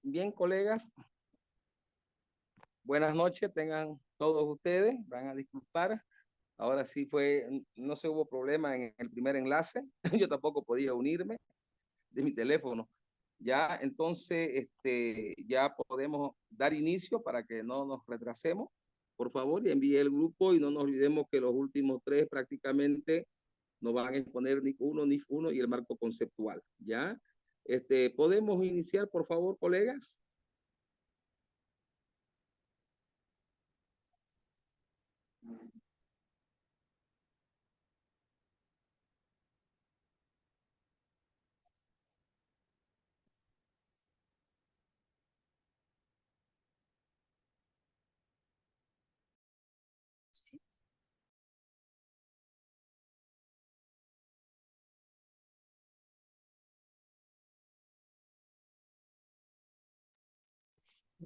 Bien, colegas, buenas noches, tengan todos ustedes, van a disculpar. Ahora sí no se hubo problema en el primer enlace, yo tampoco podía unirme de mi teléfono. Ya, entonces, ya podemos dar inicio para que no nos retrasemos. Por favor, y envíe el grupo y no nos olvidemos que los últimos tres prácticamente no van a exponer ni uno y el marco conceptual, ¿ya? ¿Podemos iniciar, por favor, colegas?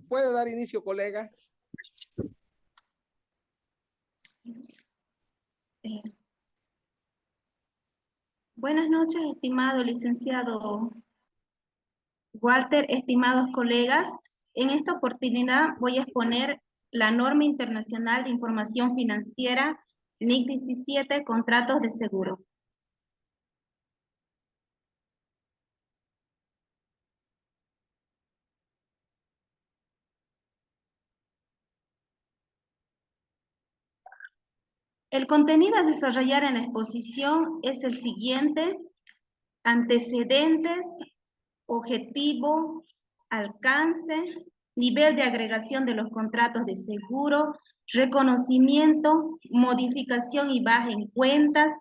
¿Puede dar inicio, colega? Buenas noches, estimado licenciado Walter, estimados colegas. En esta oportunidad voy a exponer la norma internacional de información financiera NIC 17, contratos de seguro. El contenido a desarrollar en la exposición es el siguiente: antecedentes, objetivo, alcance, nivel de agregación de los contratos de seguro, reconocimiento, modificación y baja en cuentas,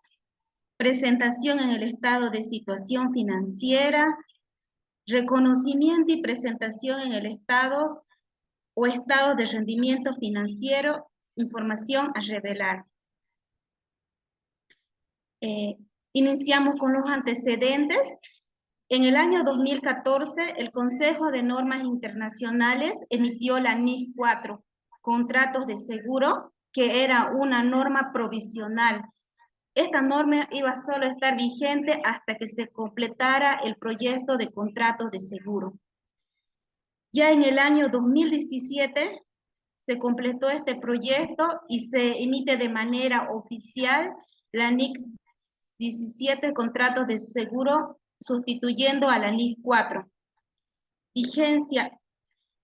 presentación en el estado de situación financiera, reconocimiento y presentación en el estado o estado de rendimiento financiero, información a revelar. Iniciamos con los antecedentes. En el año 2014, el Consejo de Normas Internacionales emitió la NIC 4, contratos de seguro, que era una norma provisional. Esta norma iba solo a estar vigente hasta que se completara el proyecto de contratos de seguro. Ya en el año 2017 se completó este proyecto y se emite de manera oficial la NIC 17, contratos de seguro, sustituyendo a la NIC 4. Vigencia.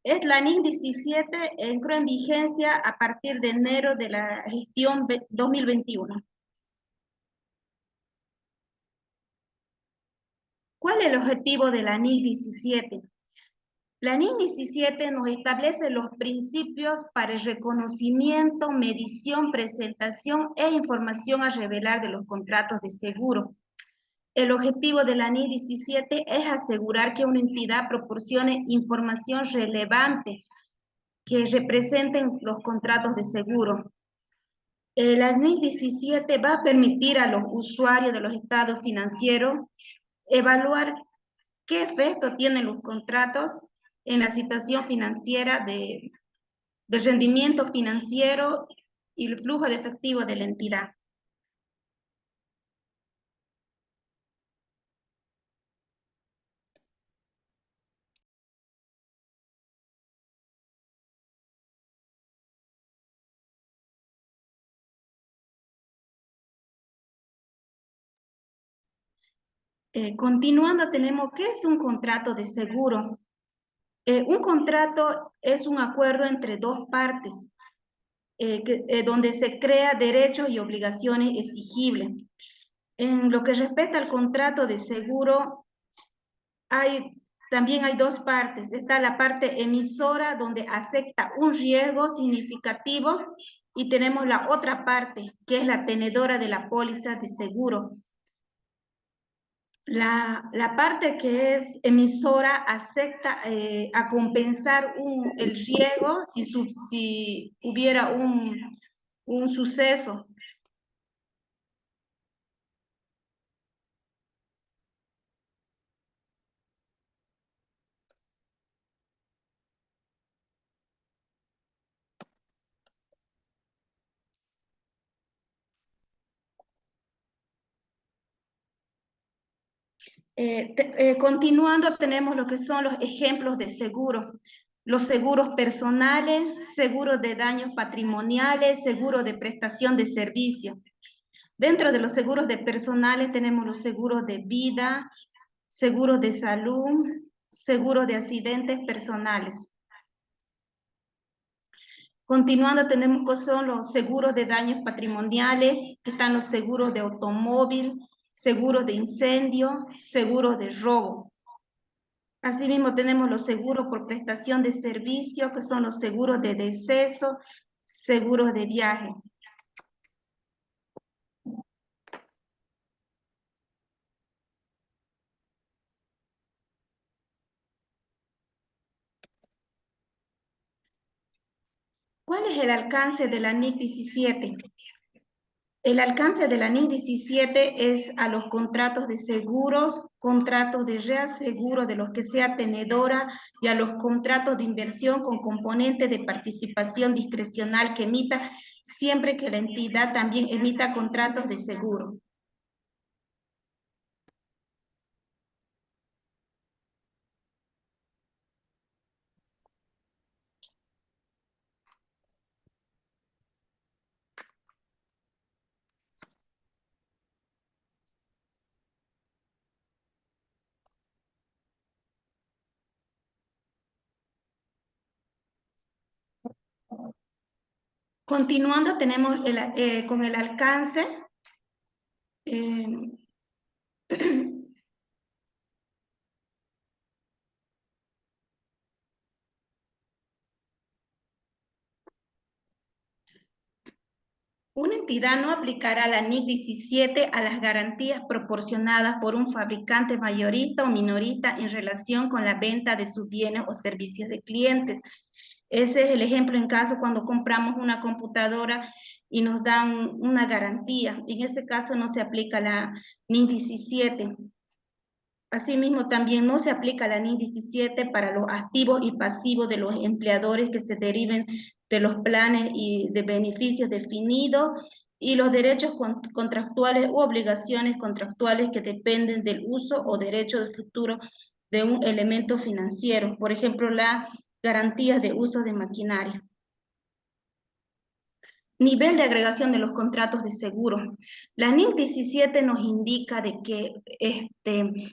La NIC 17 entró en vigencia a partir de enero de la gestión 2021. ¿Cuál es el objetivo de la NIC 17? La NIC 17 nos establece los principios para el reconocimiento, medición, presentación e información a revelar de los contratos de seguro. El objetivo de la NIS 17 es asegurar que una entidad proporcione información relevante que representen los contratos de seguro. La NIS 17 va a permitir a los usuarios de los estados financieros evaluar qué efecto tienen los contratos en la situación financiera del rendimiento financiero y el flujo de efectivo de la entidad. Continuando, tenemos, ¿qué es un contrato de seguro? Un contrato es un acuerdo entre dos partes, donde se crea derechos y obligaciones exigibles. En lo que respecta al contrato de seguro, también hay dos partes. Está la parte emisora, donde acepta un riesgo significativo, y tenemos la otra parte, que es la tenedora de la póliza de seguro. La parte que es emisora acepta a compensar el riesgo si hubiera un suceso. Continuando, tenemos lo que son los ejemplos de seguros. Los seguros personales, seguros de daños patrimoniales, seguros de prestación de servicios. Dentro de los seguros de personales tenemos los seguros de vida, seguros de salud, seguros de accidentes personales. Continuando, tenemos que son los seguros de daños patrimoniales, que están los seguros de automóvil, seguros de incendio, seguros de robo. Asimismo, tenemos los seguros por prestación de servicio, que son los seguros de deceso, seguros de viaje. ¿Cuál es el alcance de la NIC 17? El alcance de la NIC 17 es a los contratos de seguros, contratos de reaseguro de los que sea tenedora, y a los contratos de inversión con componente de participación discrecional que emita, siempre que la entidad también emita contratos de seguro. Continuando, tenemos con el alcance. Una entidad no aplicará la NIC 17 a las garantías proporcionadas por un fabricante mayorista o minorista en relación con la venta de sus bienes o servicios de clientes. Ese es el ejemplo en caso cuando compramos una computadora y nos dan una garantía. En ese caso no se aplica la NIC 17. Asimismo, también no se aplica la NIC 17 para los activos y pasivos de los empleadores que se deriven de los planes y de beneficios definidos, y los derechos contractuales u obligaciones contractuales que dependen del uso o derecho de futuro de un elemento financiero. Por ejemplo, las garantías de uso de maquinaria. Nivel de agregación de los contratos de seguro. La NIC 17 nos indica de que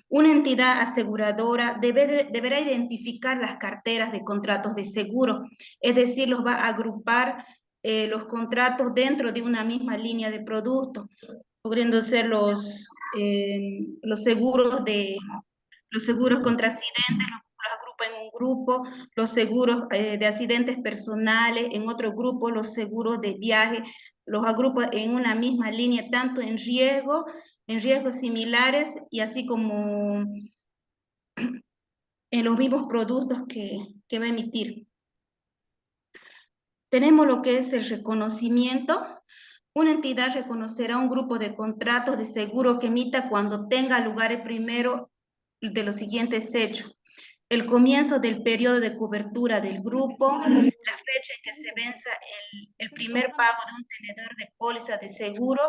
una entidad aseguradora deberá identificar las carteras de contratos de seguro, es decir, los va a agrupar los contratos dentro de una misma línea de producto, pudiendo ser los seguros contra accidentes, los agrupa en un grupo, los seguros de accidentes personales en otro grupo, los seguros de viaje los agrupa en una misma línea, tanto en riesgos similares y así como en los mismos productos que va a emitir. Tenemos lo que es el reconocimiento. Una entidad reconocerá un grupo de contratos de seguro que emita cuando tenga lugar el primero de los siguientes hechos: el comienzo del periodo de cobertura del grupo, la fecha en que se venza el primer pago de un tenedor de póliza de seguro,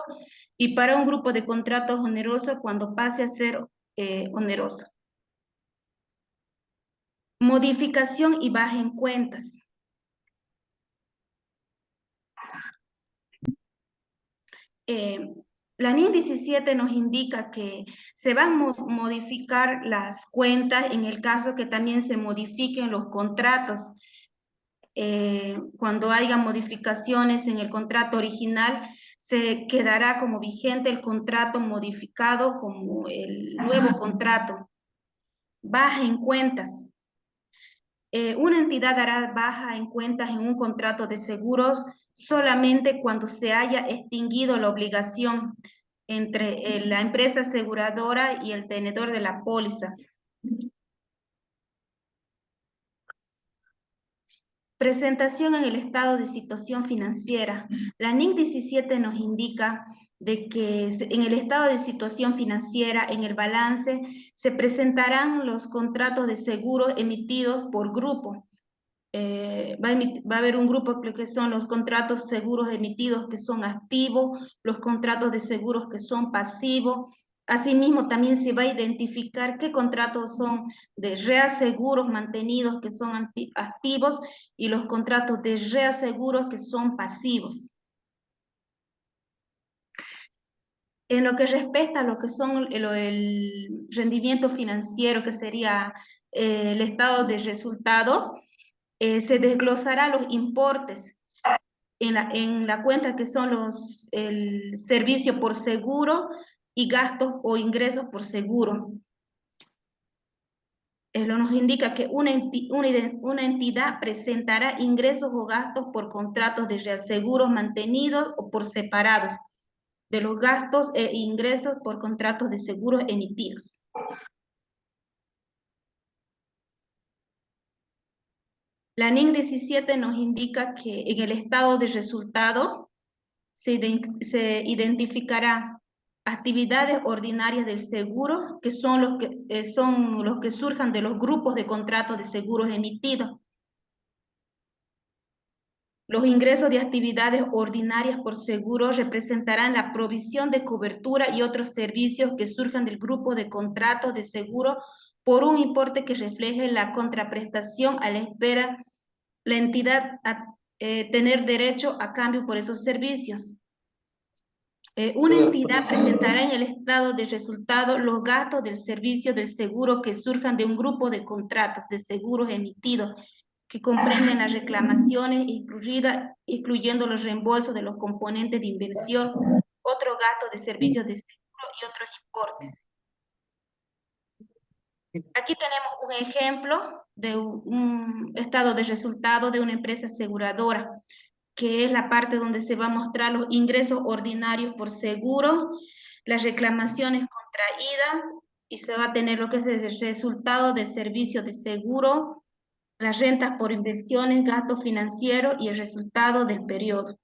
y para un grupo de contratos onerosos cuando pase a ser oneroso. Modificación y baja en cuentas. La NIN 17 nos indica que se van a modificar las cuentas en el caso que también se modifiquen los contratos. Cuando haya modificaciones en el contrato original, se quedará como vigente el contrato modificado como el nuevo contrato. Baja en cuentas. Una entidad hará baja en cuentas en un contrato de seguros solamente cuando se haya extinguido la obligación entre la empresa aseguradora y el tenedor de la póliza. Presentación en el estado de situación financiera. La NIC 17 nos indica de que en el estado de situación financiera, en el balance, se presentarán los contratos de seguro emitidos por grupo. Va a haber un grupo que son los contratos seguros emitidos que son activos, los contratos de seguros que son pasivos. Asimismo, también se va a identificar qué contratos son de reaseguros mantenidos que son activos y los contratos de reaseguros que son pasivos. En lo que respecta a lo que son el rendimiento financiero, que sería el estado de resultado, se desglosará los importes en la cuenta que son el servicio por seguro y gastos o ingresos por seguro. Nos indica que una entidad presentará ingresos o gastos por contratos de reaseguros mantenidos o por separados de los gastos e ingresos por contratos de seguros emitidos. La NIC 17 nos indica que en el estado de resultado se identificará actividades ordinarias del seguro, que son los que surjan de los grupos de contratos de seguros emitidos. Los ingresos de actividades ordinarias por seguro representarán la provisión de cobertura y otros servicios que surjan del grupo de contratos de seguro por un importe que refleje la contraprestación a la espera la entidad a tener derecho a cambio por esos servicios. Una entidad presentará en el estado de resultado los gastos del servicio del seguro que surjan de un grupo de contratos de seguros emitidos que comprenden las reclamaciones, incluyendo los reembolsos de los componentes de inversión, otros gastos de servicios de seguro y otros importes. Aquí tenemos un ejemplo de un estado de resultado de una empresa aseguradora, que es la parte donde se va a mostrar los ingresos ordinarios por seguro, las reclamaciones contraídas, y se va a tener lo que es el resultado de servicio de seguro, las rentas por inversiones, gastos financieros y el resultado del periodo.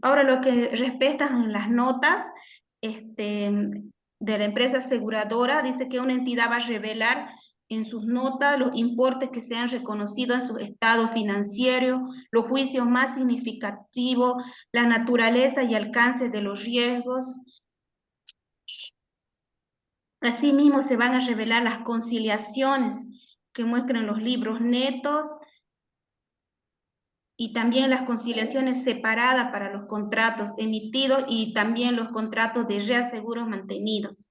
Ahora lo que respecta en las notas de la empresa aseguradora, dice que una entidad va a revelar en sus notas los importes que se han reconocido en su estado financiero, los juicios más significativos, la naturaleza y alcance de los riesgos. Asimismo, se van a revelar las conciliaciones que muestran los libros netos y también las conciliaciones separadas para los contratos emitidos y también los contratos de reaseguros mantenidos.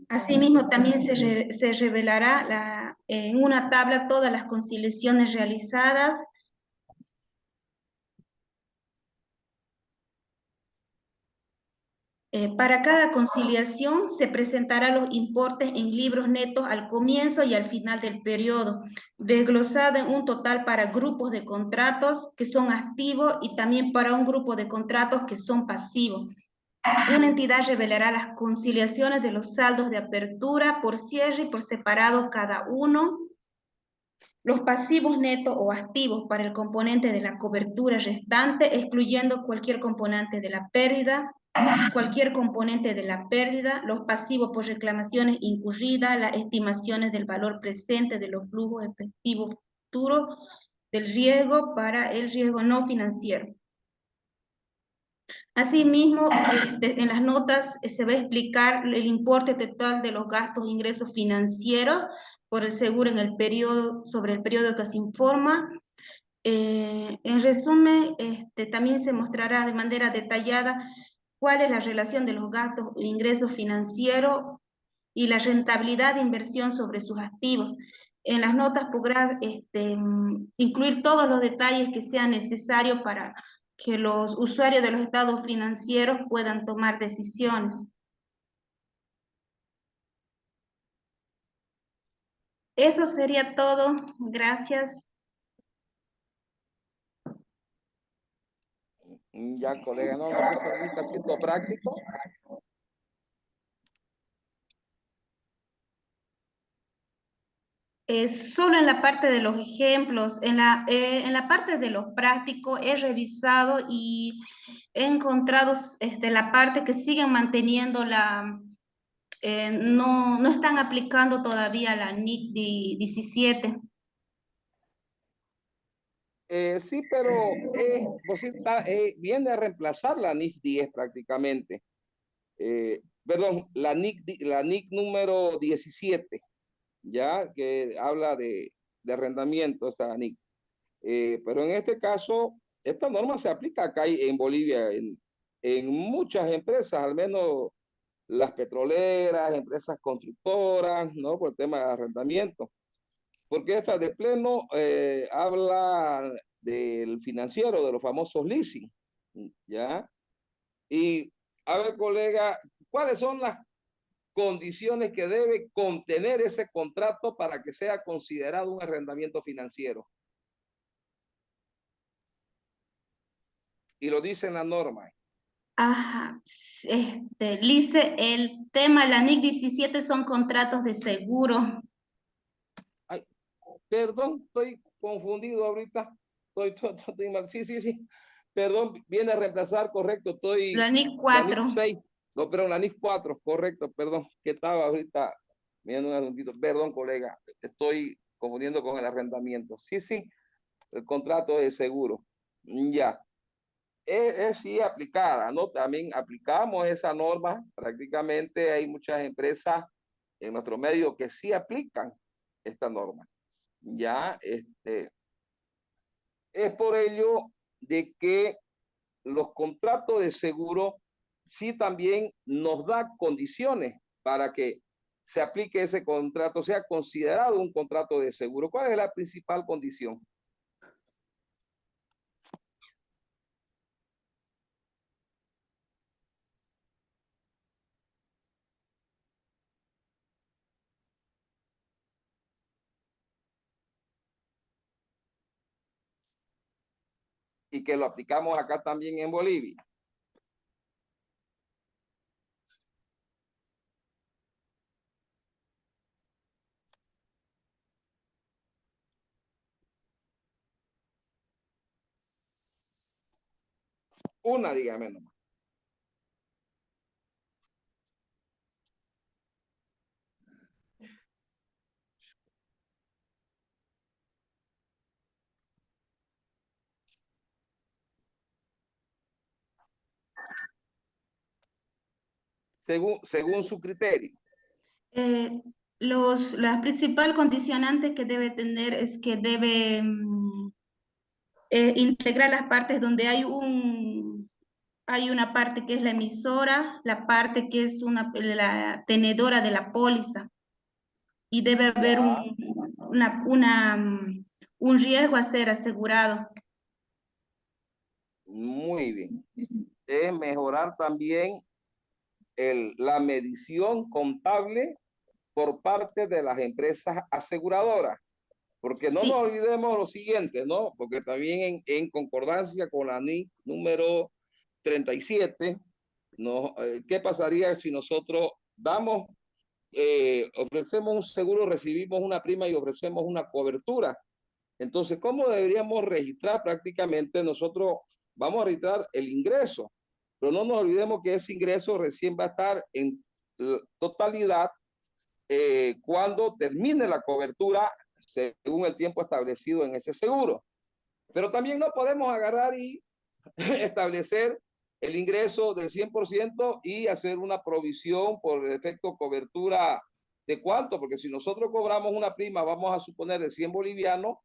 Asimismo, también se revelará en una tabla todas las conciliaciones realizadas Para cada conciliación se presentarán los importes en libros netos al comienzo y al final del periodo, desglosado en un total para grupos de contratos que son activos y también para un grupo de contratos que son pasivos. Una entidad revelará las conciliaciones de los saldos de apertura por cierre y por separado cada uno, los pasivos netos o activos para el componente de la cobertura restante, excluyendo cualquier componente de la pérdida, los pasivos por reclamaciones incurridas, las estimaciones del valor presente de los flujos efectivos futuros del riesgo para el riesgo no financiero. Asimismo, en las notas se va a explicar el importe total de los gastos e ingresos financieros por el seguro en el periodo, sobre el periodo que se informa. En resumen, también se mostrará de manera detallada cuál es la relación de los gastos e ingresos financieros y la rentabilidad de inversión sobre sus activos. En las notas podrá incluir todos los detalles que sean necesarios para que los usuarios de los estados financieros puedan tomar decisiones. Eso sería todo. Gracias. Ya, colega, no, entonces ahí está siendo práctico. Solo en la parte de los ejemplos, en la parte de los prácticos he revisado y he encontrado la parte que siguen manteniendo no están aplicando todavía la NIC 17. Sí, pero pues sí viene a reemplazar la NIF 10 prácticamente. Perdón, la NIC número 17, ya que habla de arrendamiento, esa NIC. Pero en este caso, esta norma se aplica acá en Bolivia, en muchas empresas, al menos las petroleras, empresas constructoras, ¿no? Por el tema de arrendamiento. Porque esta de pleno habla del financiero, de los famosos leasing, ¿ya? Y, a ver, colega, ¿cuáles son las condiciones que debe contener ese contrato para que sea considerado un arrendamiento financiero? Y lo dice en la norma. Ajá, Lice, el tema, la NIC 17 son contratos de seguro. Ay, perdón, estoy confundido ahorita. Estoy mal. Sí, sí, sí. Perdón, viene a reemplazar, correcto. La NIC La NIF 4. 6. No, pero la NIF 4, correcto, perdón. Que estaba ahorita viendo un asuntito. Perdón, colega. Estoy confundiendo con el arrendamiento. Sí, sí. El contrato de seguro. Ya. Es sí aplicada, ¿no? También aplicamos esa norma. Prácticamente hay muchas empresas en nuestro medio que sí aplican esta norma. Ya, es por ello de que los contratos de seguro sí también nos da condiciones para que se aplique ese contrato, sea considerado un contrato de seguro. ¿Cuál es la principal condición? Y que lo aplicamos acá también en Bolivia. Una, dígame nomás. Según su criterio. La principal condicionante que debe tener es que debe integrar las partes donde hay una parte que es la emisora, la parte que es la tenedora de la póliza, y debe haber Ya, un riesgo a ser asegurado. muy bien. Es mejorar también la medición contable por parte de las empresas aseguradoras. Porque no nos Sí, olvidemos lo siguiente, ¿no? Porque también en concordancia con la NIC número 37, ¿no? ¿Qué pasaría si nosotros damos, ofrecemos un seguro, recibimos una prima y ofrecemos una cobertura? Entonces, ¿cómo deberíamos registrar? Prácticamente nosotros vamos a registrar el ingreso, pero no nos olvidemos que ese ingreso recién va a estar en totalidad cuando termine la cobertura según el tiempo establecido en ese seguro. Pero también no podemos agarrar y establecer el ingreso del 100% y hacer una provisión por efecto cobertura de cuánto, porque si nosotros cobramos una prima, vamos a suponer de 100 bolivianos,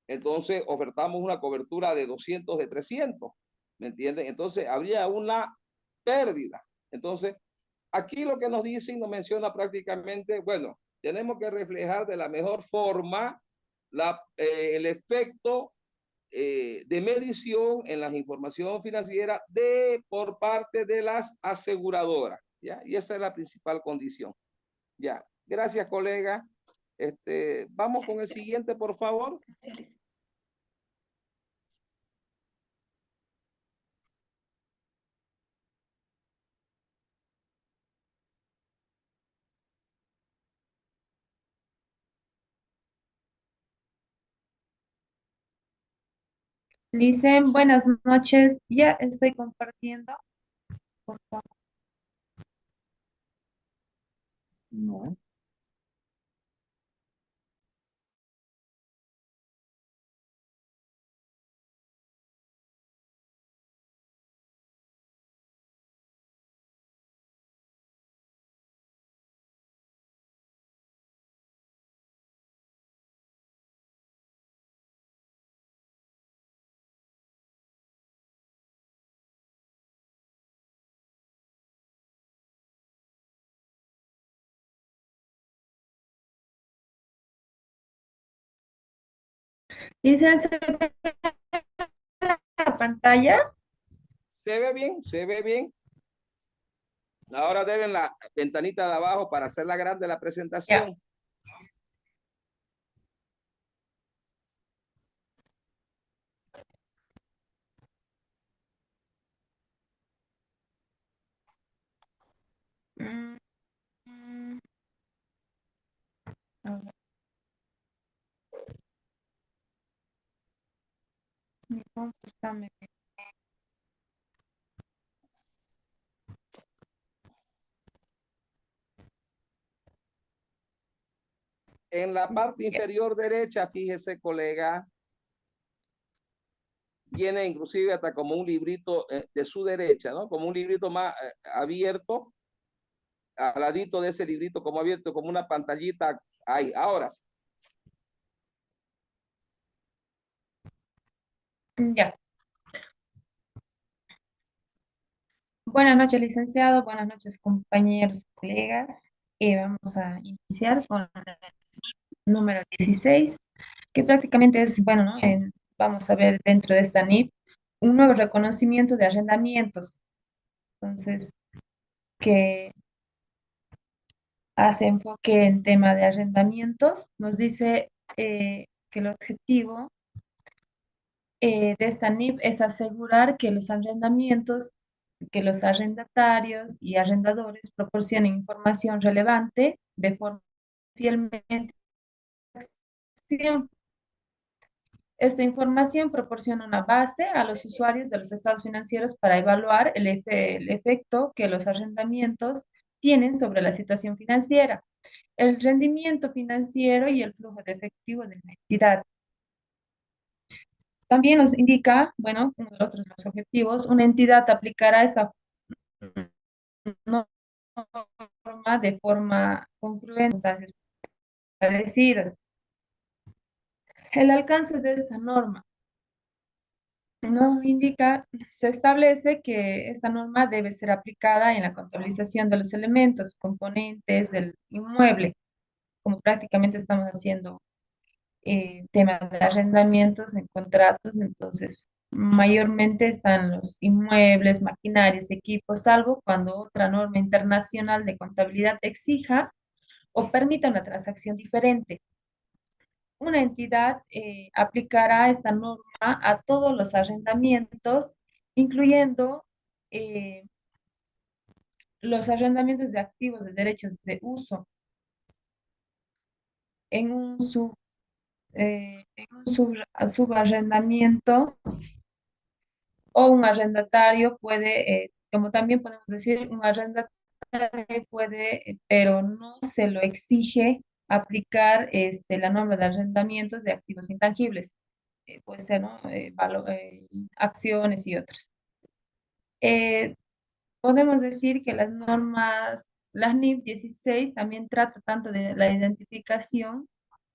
entonces ofertamos una cobertura de 200, de 300, ¿me entienden? Entonces habría una pérdida. Entonces, aquí lo que nos dice y nos menciona prácticamente, bueno, tenemos que reflejar de la mejor forma el efecto de medición en las información financiera por parte de las aseguradoras, ¿ya? Y esa es la principal condición, ¿ya? Gracias, colega. Vamos con el siguiente, por favor. Dicen, buenas noches, ya estoy compartiendo, por favor. No. Dicen, ¿se ve la pantalla? ¿Se ve bien? ¿Se ve bien? Ahora deben la ventanita de abajo para hacerla grande la Ya. presentación. Mm, mm, a ver, mi compu está medio- En la parte ya. inferior derecha, fíjese, colega, tiene inclusive hasta como un librito de su derecha, ¿no? Como un librito más abierto, al ladito de ese librito como abierto, como una pantallita ahí. Ahora, Ya. Buenas noches, licenciado. Buenas noches, compañeros, colegas. Vamos a iniciar con el número 16, que prácticamente es, bueno, ¿no? Vamos a ver dentro de esta NIP un nuevo reconocimiento de arrendamientos. Entonces, que hace enfoque en tema de arrendamientos, nos dice que el objetivo de esta NIP es asegurar que los arrendatarios y arrendadores proporcionen información relevante de forma fielmente. Esta información proporciona una base a los usuarios de los estados financieros para evaluar el efecto que los arrendamientos tienen sobre la situación financiera, el rendimiento financiero y el flujo de efectivo de la entidad. También nos indica, bueno, uno de los objetivos, una entidad aplicará esta norma de forma congruente en instancias establecidas. El alcance de esta norma nos indica, se establece que esta norma debe ser aplicada en la contabilización de los elementos, componentes del inmueble, como prácticamente estamos haciendo tema de arrendamientos en contratos, entonces mayormente están los inmuebles, maquinarias, equipos, salvo cuando otra norma internacional de contabilidad exija o permita una transacción diferente. Una entidad aplicará esta norma a todos los arrendamientos, incluyendo eh, los arrendamientos de activos de derechos de uso en un subarrendamiento, o un arrendatario puede, como también podemos decir, un arrendatario puede, pero no se lo exige aplicar la norma de arrendamientos de activos intangibles. Puede ser, ¿no? Acciones y otros. Eh, Podemos decir que las normas, las NIF 16 también trata tanto de la identificación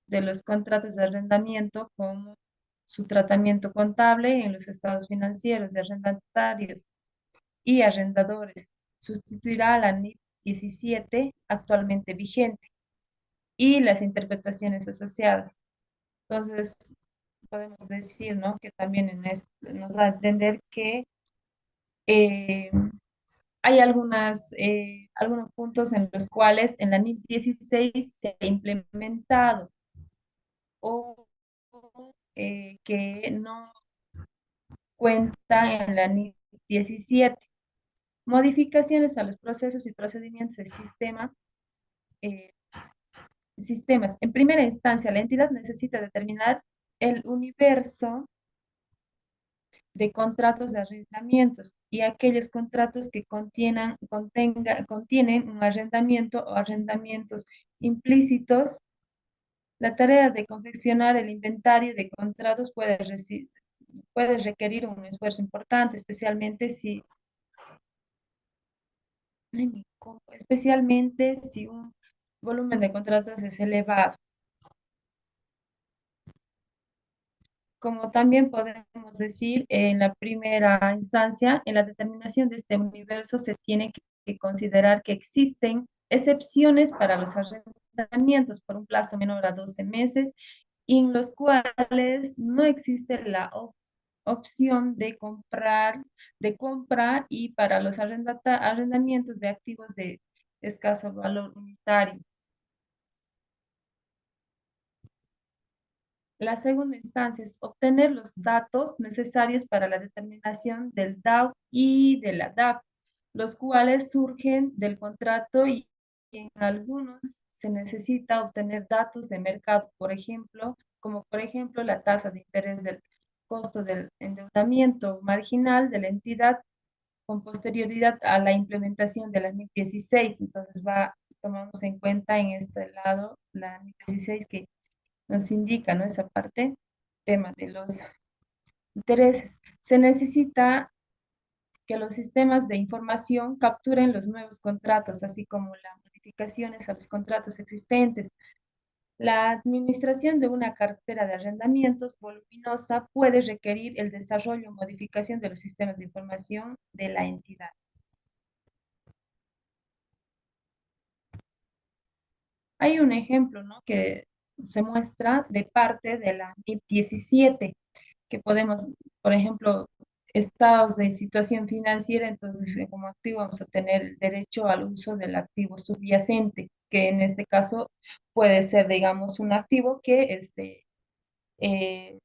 de los contratos de arrendamiento como su tratamiento contable en los estados financieros de arrendatarios y arrendadores. Sustituirá a la NIF 17 actualmente vigente y las interpretaciones asociadas. Entonces, podemos decir, ¿no? Que también nos da a entender que eh, hay algunos puntos en los cuales en la NIF 16 se ha implementado o que no cuenta en la NIF 17. Modificaciones a los procesos y procedimientos del eh, sistemas. En primera instancia, la entidad necesita determinar el universo de contratos de arrendamientos y aquellos contratos que contienen un arrendamiento o arrendamientos implícitos. La tarea de confeccionar el inventario de contratos puede requerir un esfuerzo importante, especialmente si un volumen de contratos es elevado. Como también podemos decir, en la primera instancia, en la determinación de este universo se tiene que considerar que existen excepciones para los arrendamientos por un plazo menor a 12 meses, en los cuales no existe la opción de compra y para los arrendamientos de activos de escaso valor unitario. La segunda instancia es obtener los datos necesarios para la determinación del DAO y de la DAP, los cuales surgen del contrato y en algunos se necesita obtener datos de mercado, por ejemplo, como por ejemplo la tasa de interés del costo del endeudamiento marginal de la entidad con posterioridad a la implementación de la NIC 16. Entonces tomamos en cuenta en este lado la NIC 16 que nos indica, ¿no? Esa parte, tema de los intereses. Se necesita que los sistemas de información capturen los nuevos contratos, así como las modificaciones a los contratos existentes. La administración de una cartera de arrendamientos voluminosa puede requerir el desarrollo o modificación de los sistemas de información de la entidad. Hay un ejemplo, ¿no? Que se muestra de parte de la NIP 17, que podemos, por ejemplo, estados de situación financiera, entonces como activo vamos a tener el derecho al uso del activo subyacente, que en este caso puede ser, digamos, un activo que eh,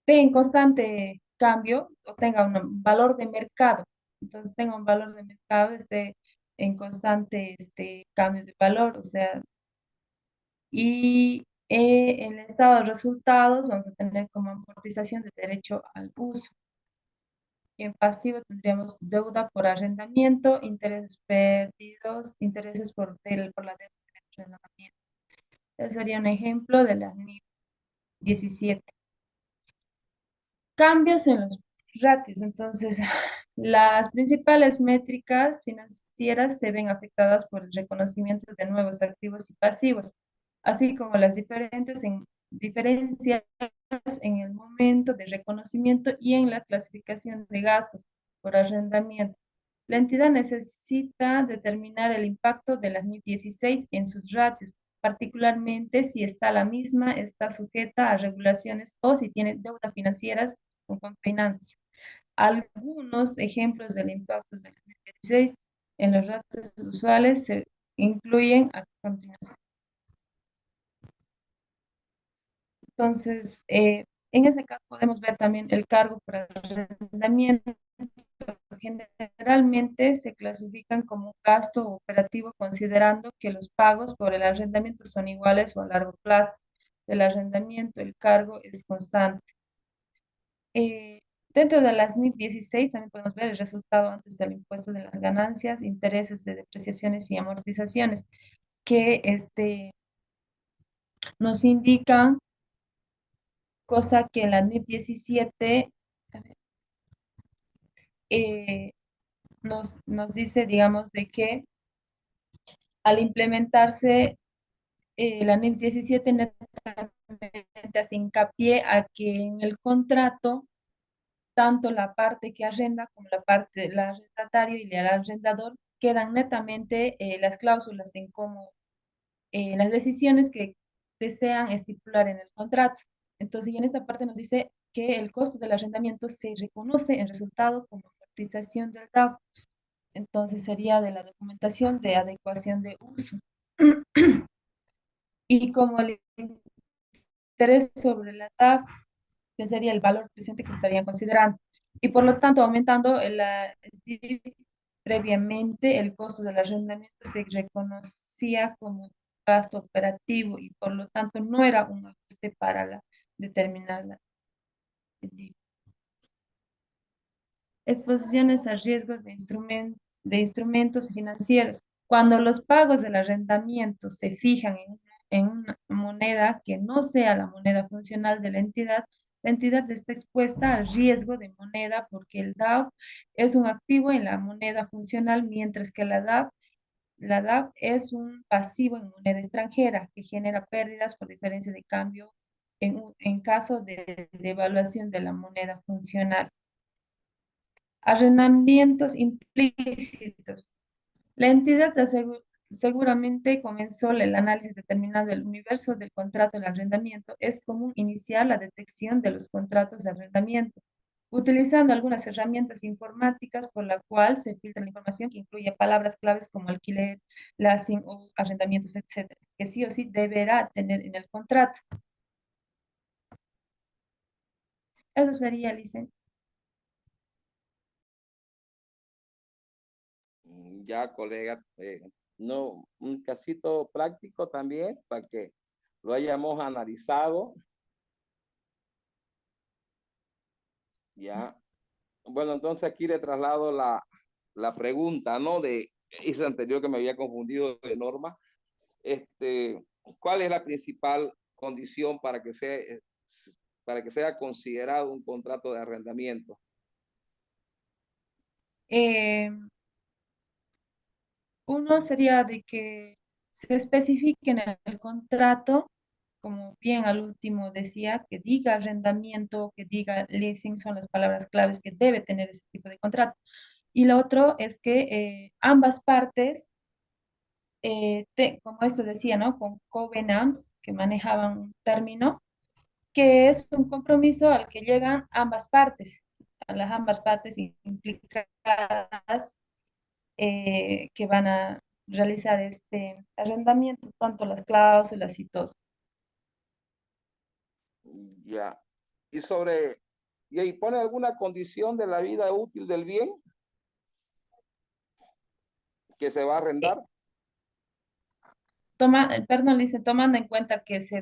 esté en constante cambio o tenga un valor de mercado. Entonces tenga un valor de mercado, esté en constante cambio de valor, o sea, y en el estado de resultados vamos a tener como amortización de derecho al uso. Y en pasivo tendríamos deuda por arrendamiento, intereses perdidos, intereses por la deuda de arrendamiento. Ese sería un ejemplo de la NIF 17. Cambios en los ratios. Entonces, las principales métricas financieras se ven afectadas por el reconocimiento de nuevos activos y pasivos, así como las diferencias en el momento de reconocimiento y en la clasificación de gastos por arrendamiento. La entidad necesita determinar el impacto de la NIF 16 en sus ratios, particularmente si la misma está sujeta a regulaciones o si tiene deudas financieras con finanzas. Algunos ejemplos del impacto del 2016 en los datos usuales se incluyen a continuación. Entonces, en ese caso podemos ver también el cargo por arrendamiento. Generalmente se clasifican como un gasto operativo considerando que los pagos por el arrendamiento son iguales o a largo plazo. Del arrendamiento, el cargo es constante. Eh, Dentro de las NIF 16 también podemos ver el resultado antes del impuesto de las ganancias, intereses de depreciaciones y amortizaciones, que nos indican, cosa que en la NIF 17 eh, nos dice, digamos, de que al implementarse la NIF 17 netamente hace hincapié a que en el contrato tanto la parte que arrenda como la parte del arrendatario y el arrendador quedan netamente las cláusulas en cómo las decisiones que desean estipular en el contrato. Entonces, y en esta parte nos dice que el costo del arrendamiento se reconoce en resultado como amortización del DAO. Entonces, sería de la documentación de adecuación de uso. Y como el interés sobre la TAP, que sería el valor presente que estarían considerando. Y por lo tanto, aumentando previamente el costo del arrendamiento se reconocía como gasto operativo y por lo tanto no era un ajuste para la determinada. Exposiciones a riesgos de instrumentos financieros. Cuando los pagos del arrendamiento se fijan en una moneda que no sea la moneda funcional de la entidad está expuesta al riesgo de moneda porque el DAO es un activo en la moneda funcional, mientras que la DAO es un pasivo en moneda extranjera que genera pérdidas por diferencia de cambio en caso de devaluación de la moneda funcional. Arrendamientos implícitos. La entidad seguramente comenzó el análisis determinando el universo del contrato de arrendamiento. Es común iniciar la detección de los contratos de arrendamiento, utilizando algunas herramientas informáticas por la cual se filtra la información que incluye palabras claves como alquiler, leasing o arrendamientos, etcétera, que sí o sí deberá tener en el contrato. Eso sería, Licen. Ya, colega, no, un casito práctico también para que lo hayamos analizado. Ya. Bueno, entonces aquí le traslado la pregunta, ¿no? De esa anterior que me había confundido de norma. ¿Cuál es la principal condición para que sea considerado un contrato de arrendamiento? Eh, Uno sería de que se especifique en el contrato, como bien al último decía, que diga arrendamiento, que diga leasing, son las palabras claves que debe tener ese tipo de contrato. Y lo otro es que ambas partes, como esto decía, ¿no? Con covenants, que manejaban un término, que es un compromiso al que llegan ambas partes, a las ambas partes implicadas que van a realizar este arrendamiento, tanto las cláusulas y todo. Ya. Y ahí pone alguna condición de la vida útil del bien que se va a Eh, arrendar. Perdón, dice, tomando en cuenta que se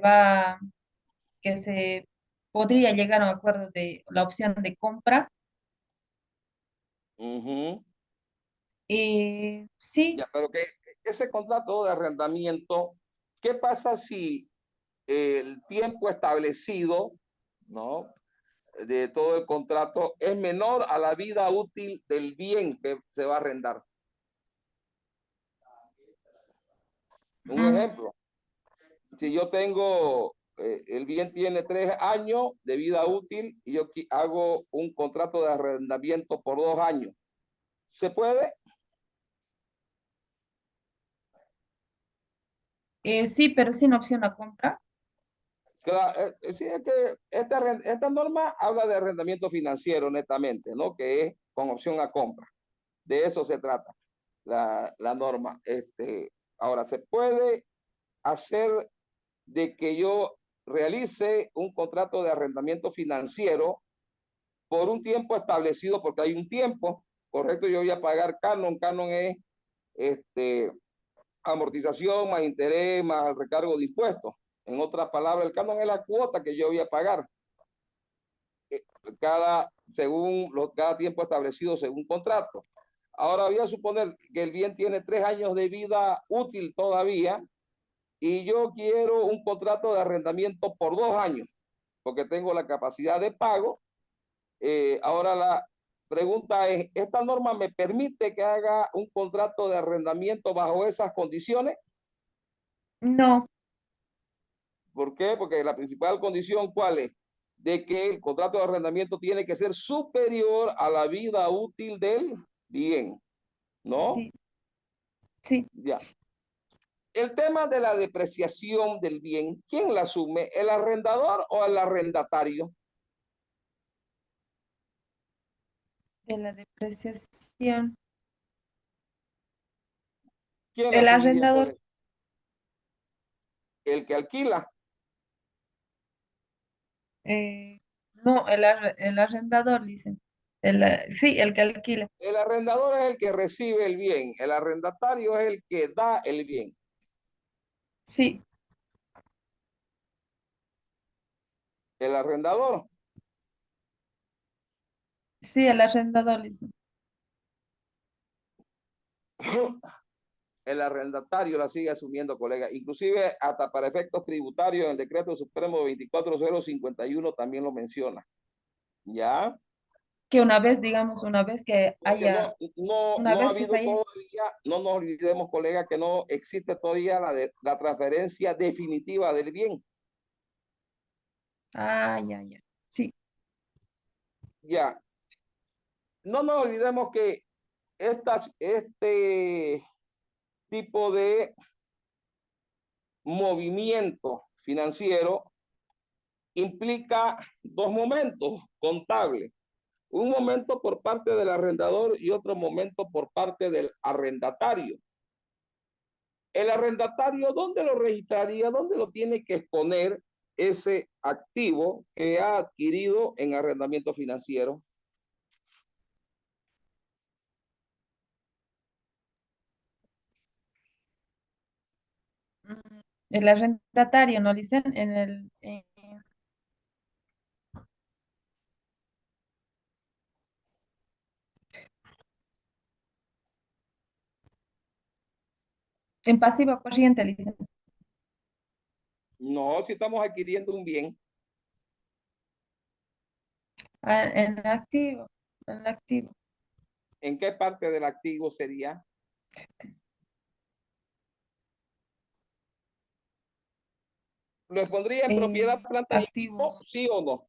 podría llegar a un acuerdo de la opción de compra, Ujú. sí, Ya, pero que ese contrato de arrendamiento, ¿qué pasa si el tiempo establecido, ¿no? De todo el contrato es menor a la vida útil del bien que se va a arrendar? Un mm, ejemplo, si yo tengo, el bien tiene 3 años de vida útil y yo hago un contrato de arrendamiento por 2 años, ¿se puede? sí, pero sin opción a compra. Sí, es que esta norma habla de arrendamiento financiero netamente, ¿no? Que es con opción a compra. De eso se trata la norma. Ahora, se puede hacer de que yo realice un contrato de arrendamiento financiero por un tiempo establecido, porque hay un tiempo, correcto, yo voy a pagar canon. Canon es amortización más interés más el recargo de impuestos. En otras palabras, el canon es la cuota que yo voy a pagar cada tiempo establecido según contrato. Ahora voy a suponer que el bien tiene 3 años de vida útil todavía y yo quiero un contrato de arrendamiento por 2 años porque tengo la capacidad de pago. Ahora la pregunta es, ¿esta norma me permite que haga un contrato de arrendamiento bajo esas condiciones? No, ¿Por qué? Porque la principal condición, ¿cuál es? De que el contrato de arrendamiento tiene que ser superior a la vida útil del bien, ¿no? sí, sí, Ya. El tema de la depreciación del bien, ¿quién la asume? ¿El arrendador o el arrendatario? de la depreciación. ¿Quién El asumiría por arrendador, eso? El que alquila. eh, no, el arrendador, dicen. Sí, el que alquila. El arrendador es el que recibe el bien. El arrendatario es el que da el bien. Sí, El arrendador. sí, el arrendador, dicen. El arrendatario la sigue asumiendo, colega. Inclusive hasta para efectos tributarios, en el decreto supremo 24051 también lo menciona. ¿Ya? Que una vez, digamos, Porque no una ha vez que se habido haya, todavía, no nos olvidemos, colega, que no existe todavía la transferencia definitiva del bien. ya, sí. Ya, no nos olvidemos que este tipo de movimiento financiero implica 2 momentos contables. Un momento por parte del arrendador y otro momento por parte del arrendatario. El arrendatario, ¿dónde lo registraría? ¿Dónde lo tiene que exponer ese activo que ha adquirido en arrendamiento financiero? El arrendatario, ¿no dicen? En pasivo corriente, dicen. No, si estamos adquiriendo un bien. Ah, en activo. ¿En qué parte del activo sería? ¿Lo pondría en propiedad, planta y equipo? Activo, ¿Sí o no?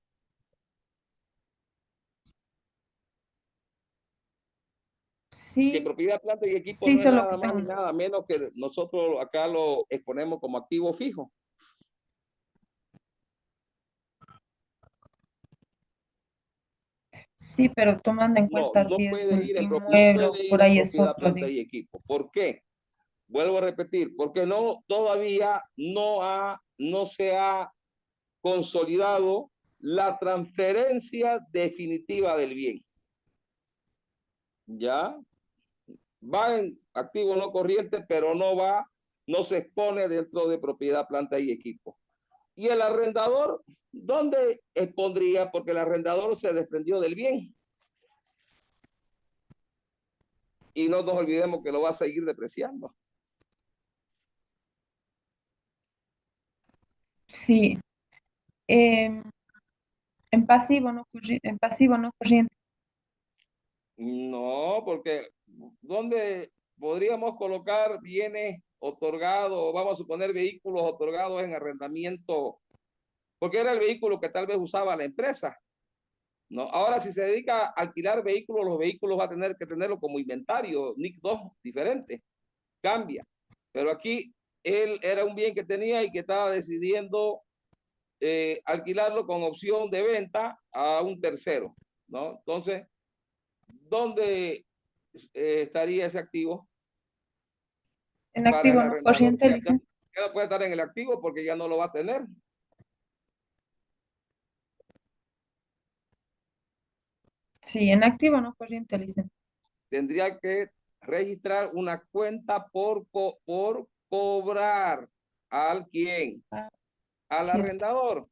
Que sí, propiedad, planta y equipo sí, no es solo nada que más ni tengo. nada menos que nosotros acá lo exponemos como activo fijo. Sí, pero tomando en No, cuenta si es un no inmueble o puede ir por en ahí es propiedad, otro, planta y equipo. ¿Por qué? Vuelvo a repetir, porque todavía no se ha consolidado la transferencia definitiva del bien. ¿Ya? Va en activo no corriente, pero no se expone dentro de propiedad, planta y equipo. Y el arrendador, ¿dónde expondría? Porque el arrendador se desprendió del bien. Y no nos olvidemos que lo va a seguir depreciando. Sí, em, en pasivo no corriente. No, porque ¿dónde podríamos colocar bienes otorgados, vamos a suponer vehículos otorgados en arrendamiento? Porque era el vehículo que tal vez usaba la empresa. ¿No? Ahora, si se dedica a alquilar vehículos, los vehículos va a tener que tenerlo como inventario, NIC 2, diferente, cambia. Pero aquí él era un bien que tenía y que estaba decidiendo alquilarlo con opción de venta a un tercero, ¿no? Entonces, ¿dónde estaría ese activo En para el activo no arrendador? corriente, licenciado. Ya no puede estar en el activo porque ya no lo va a tener. Sí, en activo no corriente, licenciado. Tendría que registrar una cuenta por cobrar al quien, Ah, al cierto. arrendador.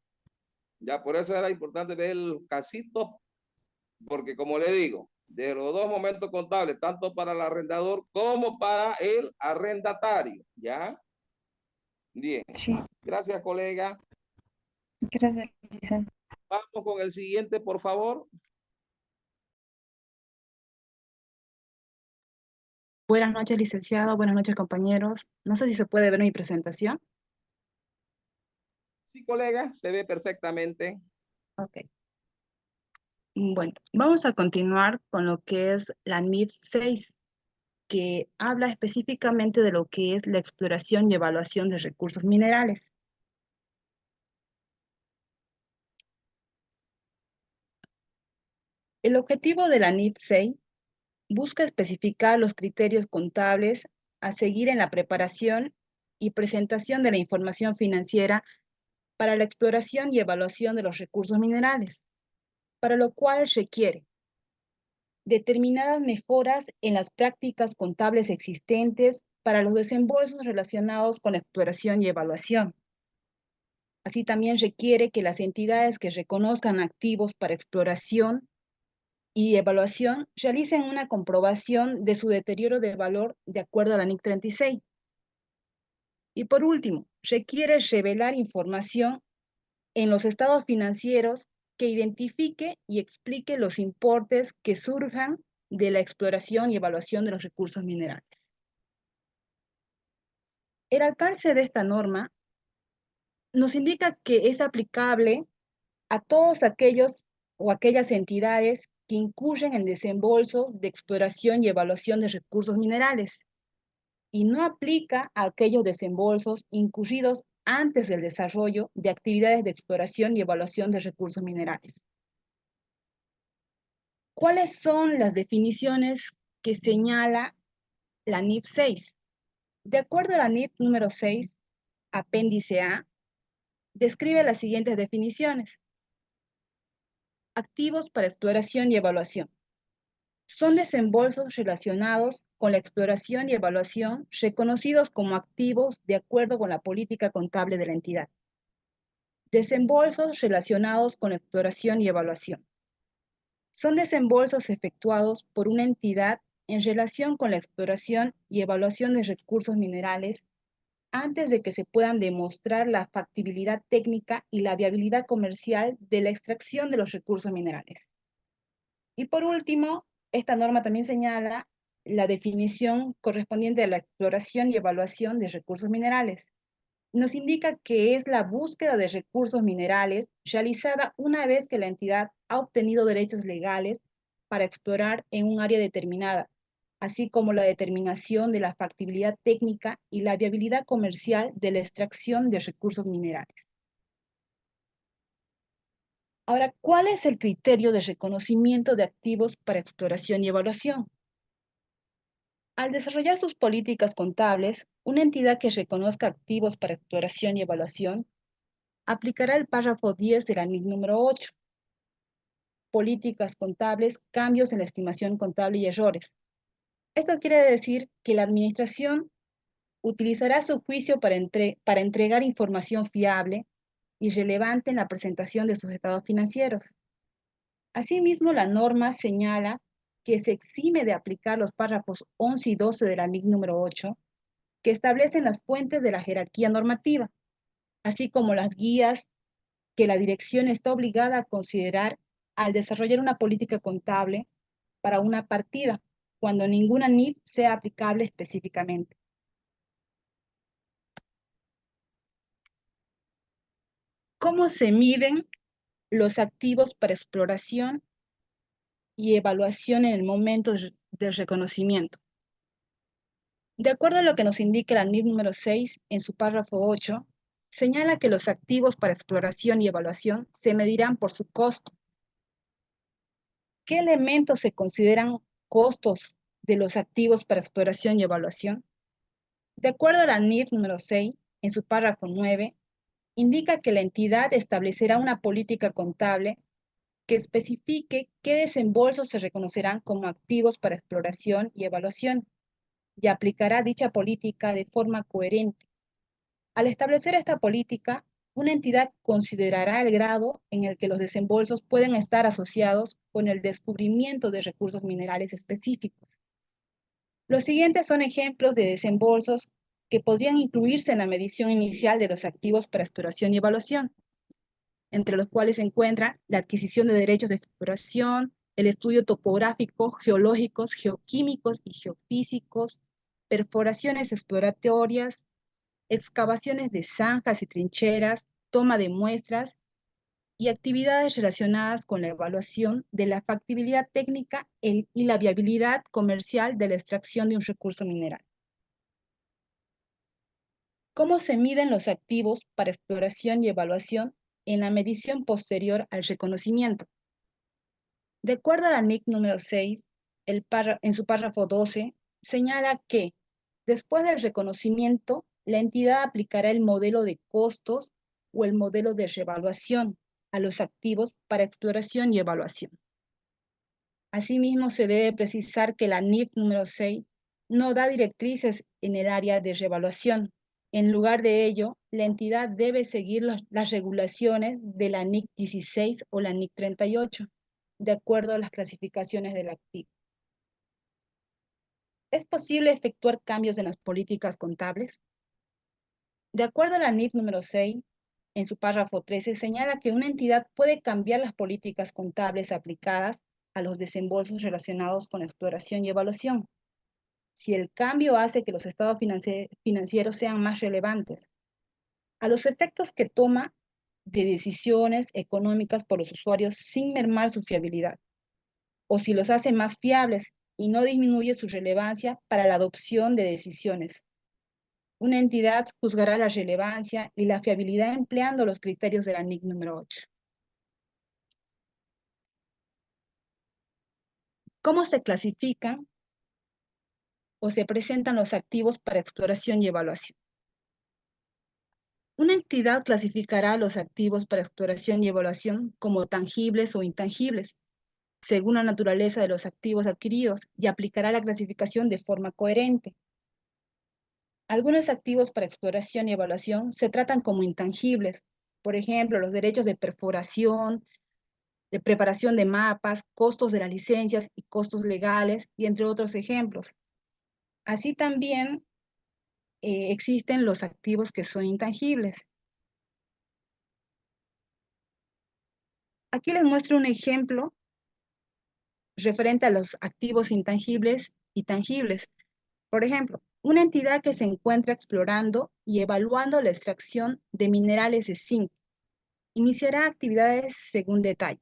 Ya por eso era importante ver el casito, porque como le digo, de los dos momentos contables, tanto para el arrendador como para el arrendatario. ¿Ya? Bien. Sí, Gracias, colega. gracias, licenciado. Vamos con el siguiente, por favor. Buenas noches, licenciado. Buenas noches, compañeros. No sé si se puede ver mi presentación. Sí, colega, se ve perfectamente. Ok. Bueno, vamos a continuar con lo que es la NIF 6, que habla específicamente de lo que es la exploración y evaluación de recursos minerales. El objetivo de la NIF 6 busca especificar los criterios contables a seguir en la preparación y presentación de la información financiera para la exploración y evaluación de los recursos minerales, para lo cual requiere determinadas mejoras en las prácticas contables existentes para los desembolsos relacionados con la exploración y evaluación. Así también requiere que las entidades que reconozcan activos para exploración y evaluación realicen una comprobación de su deterioro de valor de acuerdo a la NIC 36. Y por último, requiere revelar información en los estados financieros que identifique y explique los importes que surjan de la exploración y evaluación de los recursos minerales. El alcance de esta norma nos indica que es aplicable a todos aquellos o aquellas entidades que incurren en desembolsos de exploración y evaluación de recursos minerales y no aplica a aquellos desembolsos incurridos antes del desarrollo de actividades de exploración y evaluación de recursos minerales. ¿Cuáles son las definiciones que señala la NIF 6? De acuerdo a la NIF número 6, apéndice A, describe las siguientes definiciones. Activos para exploración y evaluación. Son desembolsos relacionados con la exploración y evaluación reconocidos como activos de acuerdo con la política contable de la entidad. Desembolsos relacionados con la exploración y evaluación. Son desembolsos efectuados por una entidad en relación con la exploración y evaluación de recursos minerales antes de que se puedan demostrar la factibilidad técnica y la viabilidad comercial de la extracción de los recursos minerales. Y por último, esta norma también señala la definición correspondiente a la exploración y evaluación de recursos minerales. Nos indica que es la búsqueda de recursos minerales realizada una vez que la entidad ha obtenido derechos legales para explorar en un área determinada, así como la determinación de la factibilidad técnica y la viabilidad comercial de la extracción de recursos minerales. Ahora, ¿cuál es el criterio de reconocimiento de activos para exploración y evaluación? Al desarrollar sus políticas contables, una entidad que reconozca activos para exploración y evaluación aplicará el párrafo 10 de la NIC número 8. Políticas contables, cambios en la estimación contable y errores. Esto quiere decir que la administración utilizará su juicio para entregar información fiable y relevante en la presentación de sus estados financieros. Asimismo, la norma señala que se exime de aplicar los párrafos 11 y 12 de la NIC número 8, que establecen las fuentes de la jerarquía normativa, así como las guías que la dirección está obligada a considerar al desarrollar una política contable para una partida, cuando ninguna NIF sea aplicable específicamente. ¿Cómo se miden los activos para exploración y evaluación en el momento del reconocimiento? De acuerdo a lo que nos indica la NIF número 6 en su párrafo 8, señala que los activos para exploración y evaluación se medirán por su costo. ¿Qué elementos se consideran costos de los activos para exploración y evaluación? De acuerdo a la NIF número 6, en su párrafo 9, indica que la entidad establecerá una política contable que especifique qué desembolsos se reconocerán como activos para exploración y evaluación y aplicará dicha política de forma coherente. Al establecer esta política, una entidad considerará el grado en el que los desembolsos pueden estar asociados con el descubrimiento de recursos minerales específicos. Los siguientes son ejemplos de desembolsos que podrían incluirse en la medición inicial de los activos para exploración y evaluación, entre los cuales se encuentra la adquisición de derechos de exploración, el estudio topográfico, geológicos, geoquímicos y geofísicos, perforaciones exploratorias, excavaciones de zanjas y trincheras, toma de muestras y actividades relacionadas con la evaluación de la factibilidad técnica y la viabilidad comercial de la extracción de un recurso mineral. ¿Cómo se miden los activos para exploración y evaluación en la medición posterior al reconocimiento? De acuerdo a la NIC número 6, en su párrafo 12, señala que después del reconocimiento, la entidad aplicará el modelo de costos o el modelo de revaluación a los activos para exploración y evaluación. Asimismo, se debe precisar que la NIF número 6 no da directrices en el área de revaluación. En lugar de ello, la entidad debe seguir las regulaciones de la NIC 16 o la NIC 38, de acuerdo a las clasificaciones del activo. ¿Es posible efectuar cambios en las políticas contables? De acuerdo a la NIF número 6, en su párrafo 13, señala que una entidad puede cambiar las políticas contables aplicadas a los desembolsos relacionados con exploración y evaluación, si el cambio hace que los estados financieros sean más relevantes, a los efectos que toma de decisiones económicas por los usuarios sin mermar su fiabilidad, o si los hace más fiables y no disminuye su relevancia para la adopción de decisiones. Una entidad juzgará la relevancia y la fiabilidad empleando los criterios de la NIC número 8. ¿Cómo se clasifican o se presentan los activos para exploración y evaluación? Una entidad clasificará los activos para exploración y evaluación como tangibles o intangibles, según la naturaleza de los activos adquiridos, y aplicará la clasificación de forma coherente. Algunos activos para exploración y evaluación se tratan como intangibles, por ejemplo, los derechos de perforación, de preparación de mapas, costos de las licencias y costos legales, y entre otros ejemplos. Así también existen los activos que son intangibles. Aquí les muestro un ejemplo referente a los activos intangibles y tangibles. Por ejemplo, una entidad que se encuentra explorando y evaluando la extracción de minerales de zinc iniciará actividades según detalle: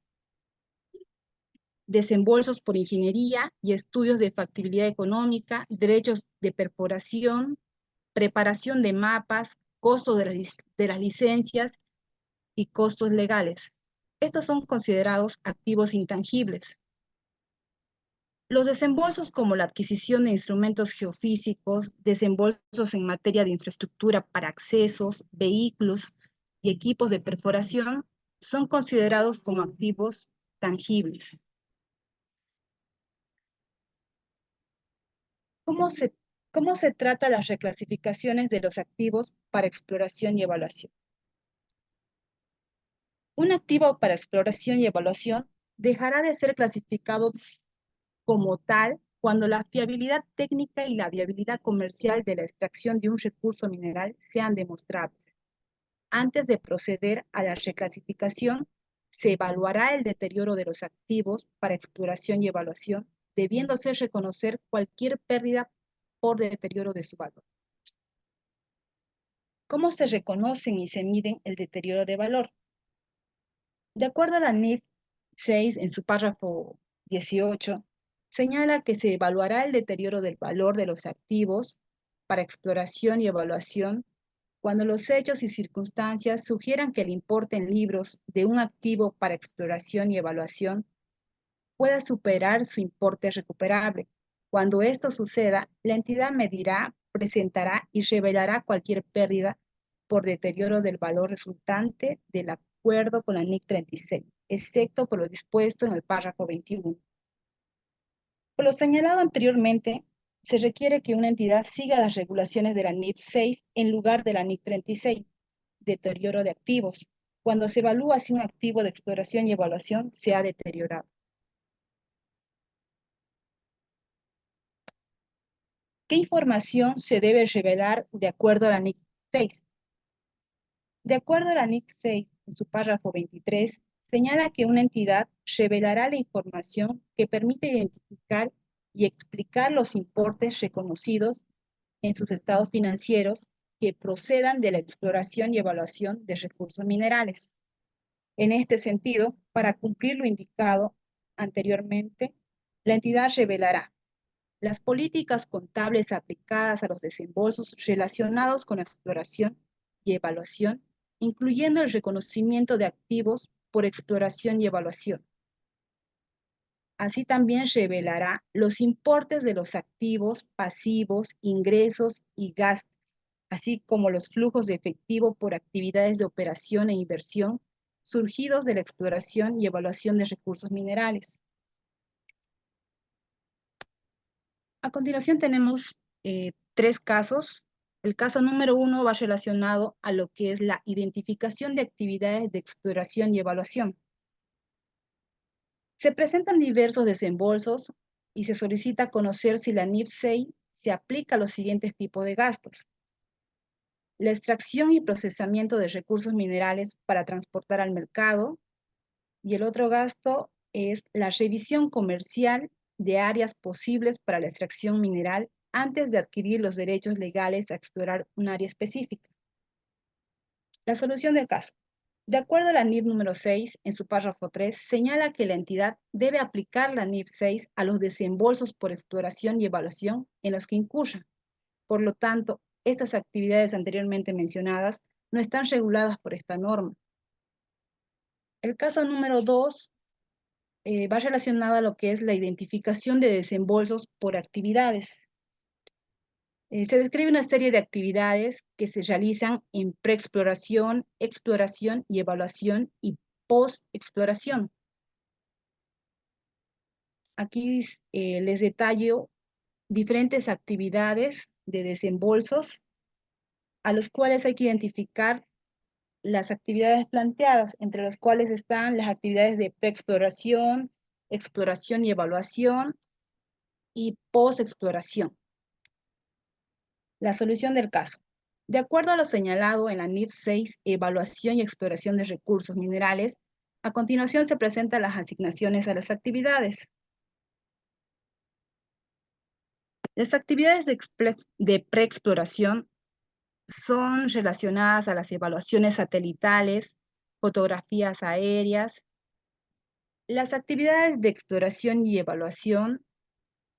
desembolsos por ingeniería y estudios de factibilidad económica, derechos de perforación, preparación de mapas, costos de las licencias y costos legales. Estos son considerados activos intangibles. Los desembolsos como la adquisición de instrumentos geofísicos, desembolsos en materia de infraestructura para accesos, vehículos y equipos de perforación son considerados como activos tangibles. ¿Cómo se trata las reclasificaciones de los activos para exploración y evaluación? Un activo para exploración y evaluación dejará de ser clasificado como tal cuando la fiabilidad técnica y la viabilidad comercial de la extracción de un recurso mineral sean demostrables. Antes de proceder a la reclasificación, se evaluará el deterioro de los activos para exploración y evaluación, debiéndose reconocer cualquier pérdida por deterioro de su valor. ¿Cómo se reconocen y se miden el deterioro de valor? De acuerdo a la NIF 6, en su párrafo 18, señala que se evaluará el deterioro del valor de los activos para exploración y evaluación cuando los hechos y circunstancias sugieran que el importe en libros de un activo para exploración y evaluación pueda superar su importe recuperable. Cuando esto suceda, la entidad medirá, presentará y revelará cualquier pérdida por deterioro del valor resultante del acuerdo con la NIC 36, excepto por lo dispuesto en el párrafo 21. Por lo señalado anteriormente, se requiere que una entidad siga las regulaciones de la NIC 6 en lugar de la NIC 36, deterioro de activos, cuando se evalúa si un activo de exploración y evaluación se ha deteriorado. ¿Qué información se debe revelar de acuerdo a la NIC 6? De acuerdo a la NIC 6, en su párrafo 23, señala que una entidad revelará la información que permite identificar y explicar los importes reconocidos en sus estados financieros que procedan de la exploración y evaluación de recursos minerales. En este sentido, para cumplir lo indicado anteriormente, la entidad revelará las políticas contables aplicadas a los desembolsos relacionados con la exploración y evaluación, incluyendo el reconocimiento de activos por exploración y evaluación. Así también revelará los importes de los activos, pasivos, ingresos y gastos, así como los flujos de efectivo por actividades de operación e inversión surgidos de la exploración y evaluación de recursos minerales. A continuación tenemos 3 casos. El caso número 1 va relacionado a lo que es la identificación de actividades de exploración y evaluación. Se presentan diversos desembolsos y se solicita conocer si la NIF 6 se aplica a los siguientes tipos de gastos. La extracción y procesamiento de recursos minerales para transportar al mercado, y el otro gasto es la revisión comercial de áreas posibles para la extracción mineral antes de adquirir los derechos legales a explorar un área específica. La solución del caso. De acuerdo a la NIF número 6, en su párrafo 3, señala que la entidad debe aplicar la NIF 6 a los desembolsos por exploración y evaluación en los que incurra. Por lo tanto, estas actividades anteriormente mencionadas no están reguladas por esta norma. El caso número 2 va relacionado a lo que es la identificación de desembolsos por actividades. Se describe una serie de actividades que se realizan en preexploración, exploración y evaluación y postexploración. Aquí les detallo diferentes actividades de desembolsos a los cuales hay que identificar las actividades planteadas, entre las cuales están las actividades de preexploración, exploración y evaluación y postexploración. La solución del caso. De acuerdo a lo señalado en la NIF 6, Evaluación y Exploración de Recursos Minerales, a continuación se presentan las asignaciones a las actividades. Las actividades de preexploración son relacionadas a las evaluaciones satelitales, fotografías aéreas. Las actividades de exploración y evaluación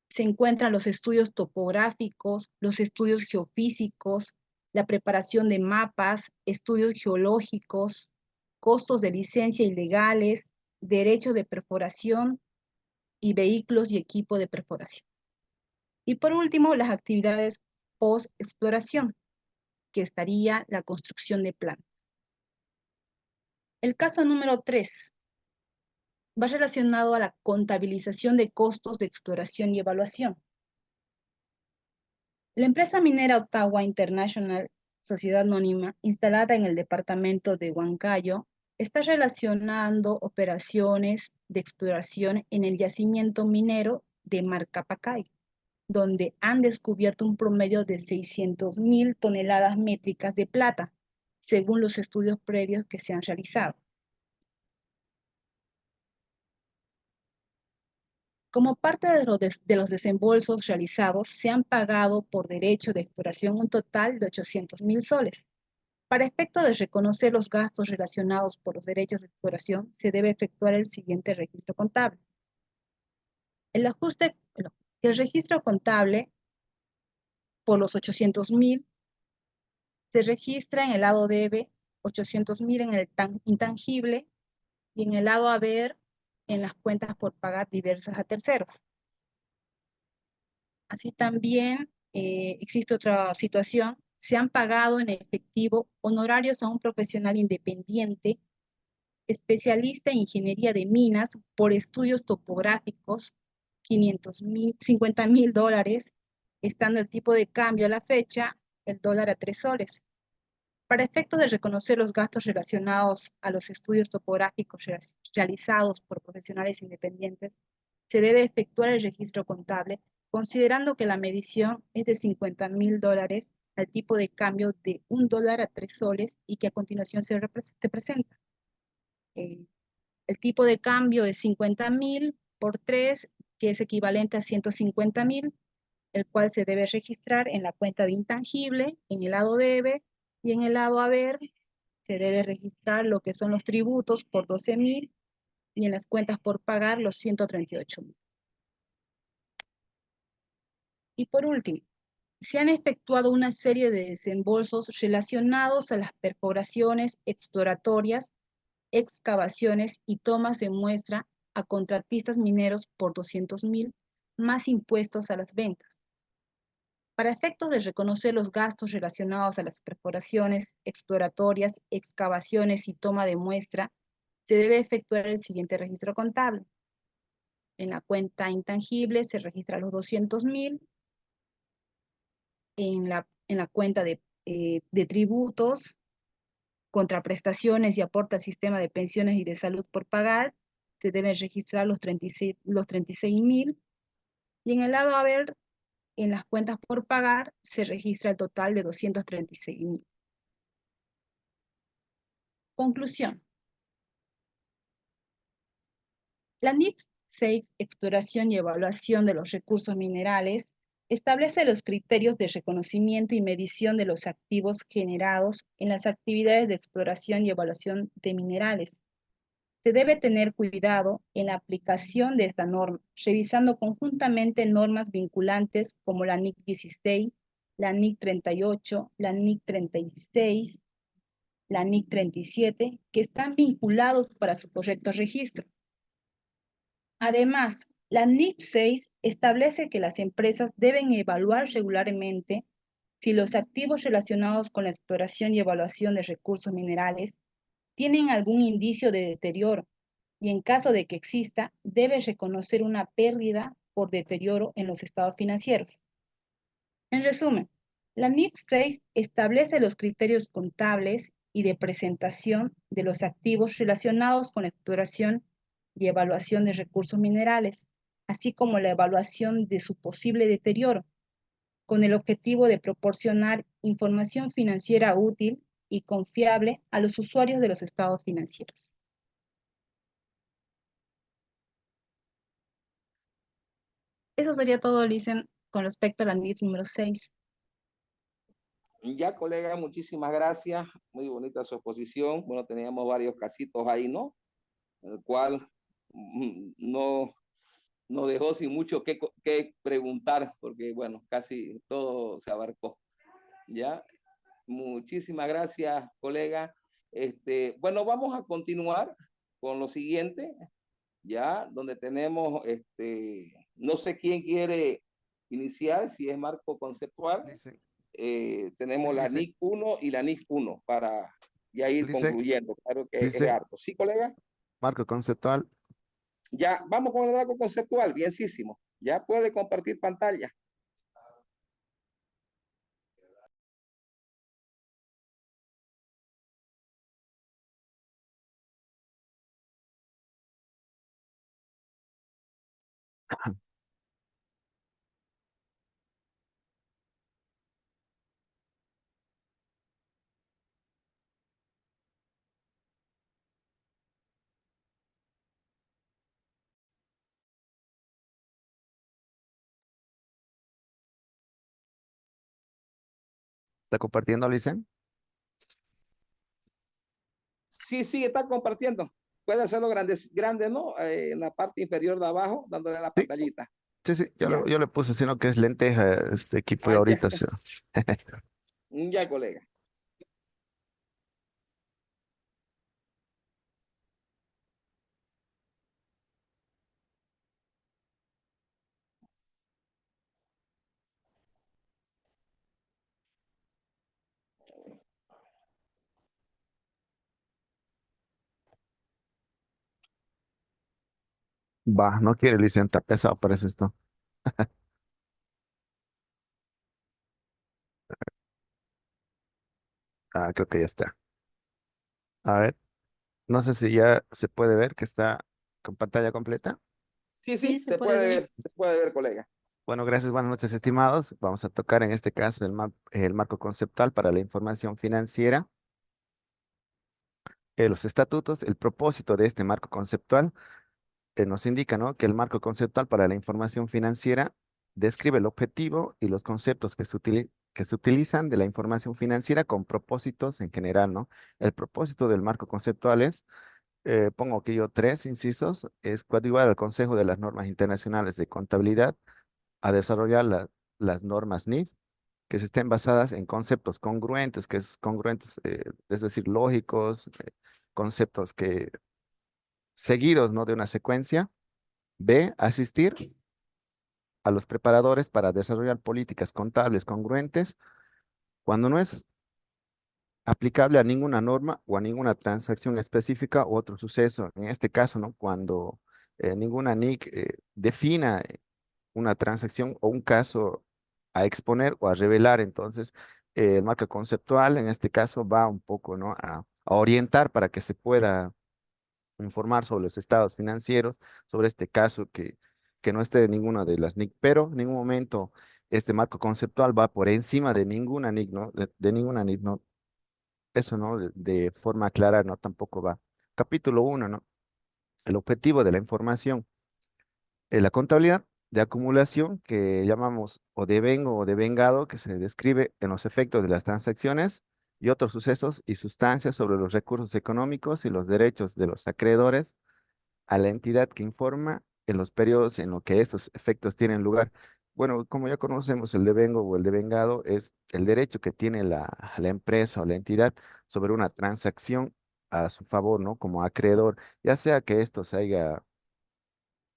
se encuentran los estudios topográficos, los estudios geofísicos, la preparación de mapas, estudios geológicos, costos de licencia ilegales, derechos de perforación y vehículos y equipo de perforación. Y por último, las actividades post-exploración, que estaría la construcción de plan. El caso número 3 va relacionado a la contabilización de costos de exploración y evaluación. La empresa minera Ottawa International, sociedad anónima, instalada en el departamento de Huancayo, está relacionando operaciones de exploración en el yacimiento minero de Marcapacay, donde han descubierto un promedio de 600,000 toneladas métricas de plata, según los estudios previos que se han realizado. Como parte de los desembolsos realizados, se han pagado por derecho de exploración un total de 800,000 soles. Para efecto de reconocer los gastos relacionados por los derechos de exploración, se debe efectuar el siguiente registro contable. El registro contable por los 800,000 Se registra en el lado debe 800.000 en el intangible y en el lado haber en las cuentas por pagar diversas a terceros. Así también existe otra situación. Se han pagado en efectivo honorarios a un profesional independiente, especialista en ingeniería de minas por estudios topográficos, 50.000 dólares, estando el tipo de cambio a la fecha, el dólar a 3 soles. Para efectos de reconocer los gastos relacionados a los estudios topográficos realizados por profesionales independientes, se debe efectuar el registro contable, considerando que la medición es de 50.000 dólares al tipo de cambio de 1 dólar a 3 soles y que a continuación se presenta. El tipo de cambio es 50.000 por 3, que es equivalente a 150.000, el cual se debe registrar en la cuenta de intangible, en el lado debe, y en el lado haber se debe registrar lo que son los tributos por 12.000 y en las cuentas por pagar los 138.000. Y por último, se han efectuado una serie de desembolsos relacionados a las perforaciones exploratorias, excavaciones y tomas de muestra a contratistas mineros por 200.000, más impuestos a las ventas. Para efectos de reconocer los gastos relacionados a las perforaciones exploratorias, excavaciones y toma de muestra, se debe efectuar el siguiente registro contable. En la cuenta intangible se registra los 200.000, en la cuenta de tributos, contraprestaciones y aporte al sistema de pensiones y de salud por pagar, se deben registrar los 36.000, y en el lado haber, en las cuentas por pagar, se registra el total de 236.000. Conclusión. La NIF 6, Exploración y Evaluación de los Recursos Minerales, establece los criterios de reconocimiento y medición de los activos generados en las actividades de exploración y evaluación de minerales. Se debe tener cuidado en la aplicación de esta norma, revisando conjuntamente normas vinculantes como la NIC 16, la NIC 38, la NIC 36, la NIC 37, que están vinculados para su correcto registro. Además, la NIC 6 establece que las empresas deben evaluar regularmente si los activos relacionados con la exploración y evaluación de recursos minerales tienen algún indicio de deterioro, y en caso de que exista, debe reconocer una pérdida por deterioro en los estados financieros. En resumen, la NIC 6 establece los criterios contables y de presentación de los activos relacionados con la exploración y evaluación de recursos minerales, así como la evaluación de su posible deterioro, con el objetivo de proporcionar información financiera útil y confiable a los usuarios de los estados financieros. Eso sería todo, Licen, con respecto a la NIF número 6. Ya, colega, muchísimas gracias. Muy bonita su exposición. Bueno, teníamos varios casitos ahí, ¿no? El cual no dejó sin mucho que preguntar, porque, bueno, casi todo se abarcó. Ya, muchísimas gracias, colega. Bueno, vamos a continuar con lo siguiente, ya, donde tenemos, no sé quién quiere iniciar, si es marco conceptual. Tenemos la NIC 1 y la NIC 1 para ya ir concluyendo. Claro que es harto. ¿Sí, colega? Marco conceptual. Ya, vamos con el marco conceptual, bienísimo. Ya puede compartir pantalla. ¿Está compartiendo, Licen? Sí, sí, está compartiendo. Puede hacerlo grande, ¿no? En la parte inferior de abajo, dándole la Sí, pantallita. sí, Ya. yo le puse, sino que es lenteja este equipo y Ya. ahorita. Ya, colega. Va, no quiere Luis, está pesado parece esto. Ah, creo que ya está. A ver, no sé si ya se puede ver que está con pantalla completa. Sí, Sí, sí, se puede ver. se puede ver, colega. Bueno, gracias, buenas noches, estimados. Vamos a tocar en este caso el marco conceptual para la información financiera, los estatutos. El propósito de este marco conceptual nos indica, ¿no?, que el marco conceptual para la información financiera describe el objetivo y los conceptos que se utilizan de la información financiera con propósitos en general, ¿no? El propósito del marco conceptual es, pongo aquí yo tres incisos, es coadyuvar al Consejo de las Normas Internacionales de Contabilidad a desarrollar las normas NIF que se estén basadas en conceptos congruentes, que es congruentes, es decir, lógicos, conceptos que seguidos, ¿no?, de una secuencia. B, asistir a los preparadores para desarrollar políticas contables congruentes cuando no es aplicable a ninguna norma o a ninguna transacción específica u otro suceso. En este caso, ¿no?, cuando ninguna NIC defina una transacción o un caso a exponer o a revelar, entonces el marco conceptual en este caso va un poco, ¿no?, a orientar para que se pueda informar sobre los estados financieros, sobre este caso que no esté de ninguna de las NIC, pero en ningún momento este marco conceptual va por encima de ninguna NIC, ¿no? De ninguna NIC, ¿no? Eso, ¿no? De forma clara, ¿no? Tampoco va. Capítulo uno, ¿no? El objetivo de la información. La contabilidad de acumulación que llamamos o devengo o devengado, que se describe en los efectos de las transacciones y otros sucesos y sustancias sobre los recursos económicos y los derechos de los acreedores a la entidad que informa en los periodos en los que estos efectos tienen lugar. Bueno, como ya conocemos, el devengo o el devengado es el derecho que tiene la empresa o la entidad sobre una transacción a su favor, ¿no? Como acreedor, ya sea que esto se haya,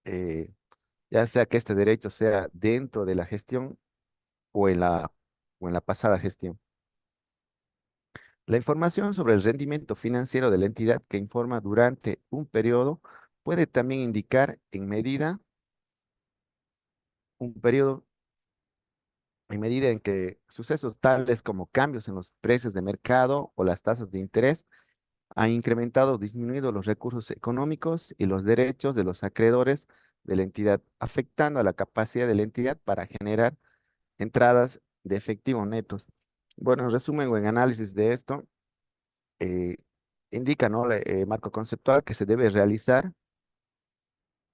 eh, ya sea que este derecho sea dentro de la gestión o o en la pasada gestión. La información sobre el rendimiento financiero de la entidad que informa durante un periodo puede también indicar un periodo en medida en que sucesos tales como cambios en los precios de mercado o las tasas de interés han incrementado o disminuido los recursos económicos y los derechos de los acreedores de la entidad, afectando a la capacidad de la entidad para generar entradas de efectivo netos. Bueno, en resumen o en análisis de esto, eh, indica, ¿no?, marco conceptual que se debe realizar,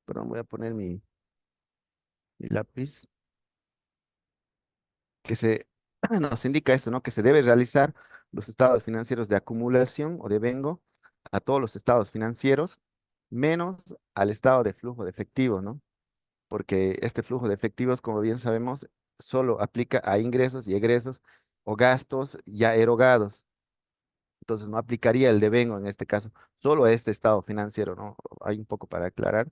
pero voy a poner mi lápiz, que se nos indica esto, ¿no? Que se debe realizar los estados financieros de acumulación o de vengo a todos los estados financieros, menos al estado de flujo de efectivo, ¿no? Porque este flujo de efectivos, como bien sabemos, solo aplica a ingresos y egresos o gastos ya erogados. Entonces no aplicaría el devengo en este caso, solo a este estado financiero, ¿no? Hay un poco para aclarar.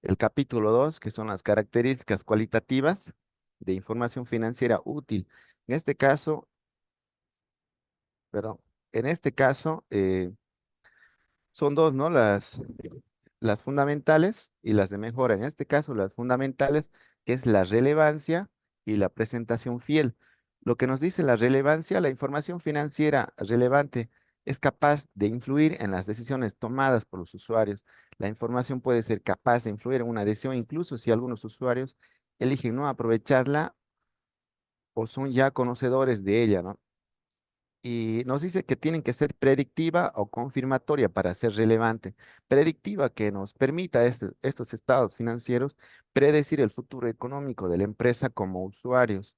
El capítulo 2, que son las características cualitativas de información financiera útil. En este caso, perdón, en este caso son dos, ¿no? Las fundamentales y las de mejora. En este caso, las fundamentales, que es la relevancia y la presentación fiel. Lo que nos dice la relevancia, la información financiera relevante es capaz de influir en las decisiones tomadas por los usuarios. La información puede ser capaz de influir en una decisión, incluso si algunos usuarios eligen no aprovecharla o son ya conocedores de ella, ¿no? Y nos dice que tienen que ser predictiva o confirmatoria para ser relevante. Predictiva que nos permita estos estados financieros predecir el futuro económico de la empresa como usuarios.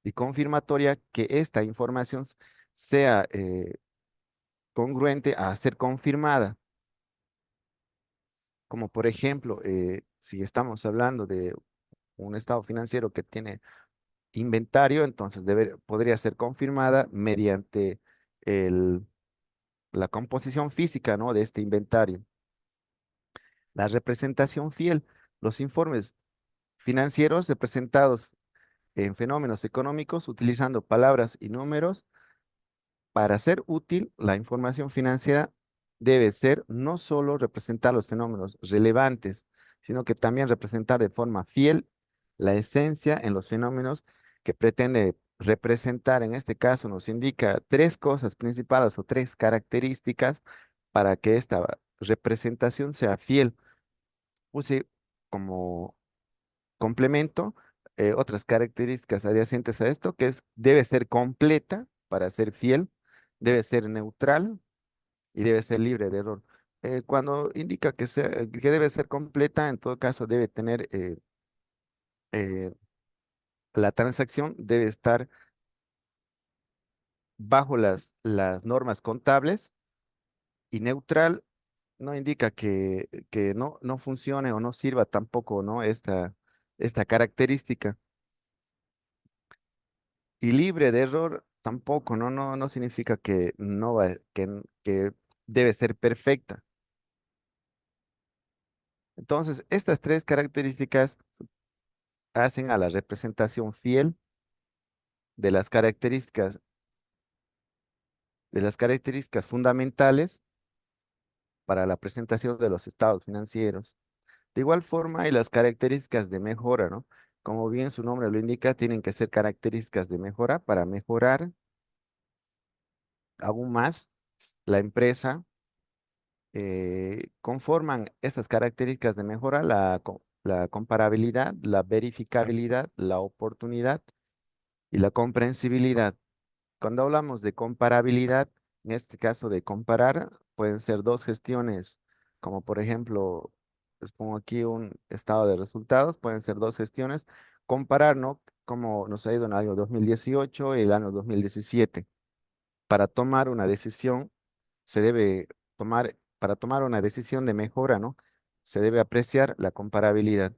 Y confirmatoria que esta información sea congruente a ser confirmada. Como por ejemplo, si estamos hablando de un estado financiero que tiene inventario, entonces podría ser confirmada mediante la composición física, ¿no?, de este inventario. La representación fiel, los informes financieros representados en fenómenos económicos utilizando palabras y números para ser útil, la información financiera debe ser no solo representar los fenómenos relevantes, sino que también representar de forma fiel la esencia en los fenómenos que pretende representar. En este caso nos indica tres cosas principales o tres características para que esta representación sea fiel. Puse como complemento otras características adyacentes a esto, que es debe ser completa para ser fiel, debe ser neutral y debe ser libre de error. Cuando indica que debe ser completa, en todo caso debe tener eh, la transacción debe estar bajo las normas contables, y neutral no indica que no funcione o no sirva tampoco, ¿no? Esta característica. Y libre de error tampoco, no significa que no va, que debe ser perfecta. Entonces, estas tres características hacen a la representación fiel de de las características fundamentales para la presentación de los estados financieros. De igual forma, hay las características de mejora, ¿no? Como bien su nombre lo indica, tienen que ser características de mejora para mejorar aún más la empresa. Conforman estas características de mejora la comparabilidad, la verificabilidad, la oportunidad y la comprensibilidad. Cuando hablamos de comparabilidad, en este caso de comparar, pueden ser dos gestiones, como por ejemplo, les pongo aquí un estado de resultados, pueden ser dos gestiones, comparar, ¿no? Cómo nos ha ido en el año 2018 y el año 2017. Para tomar una decisión, se debe para tomar una decisión de mejora, ¿no? Se debe apreciar la comparabilidad.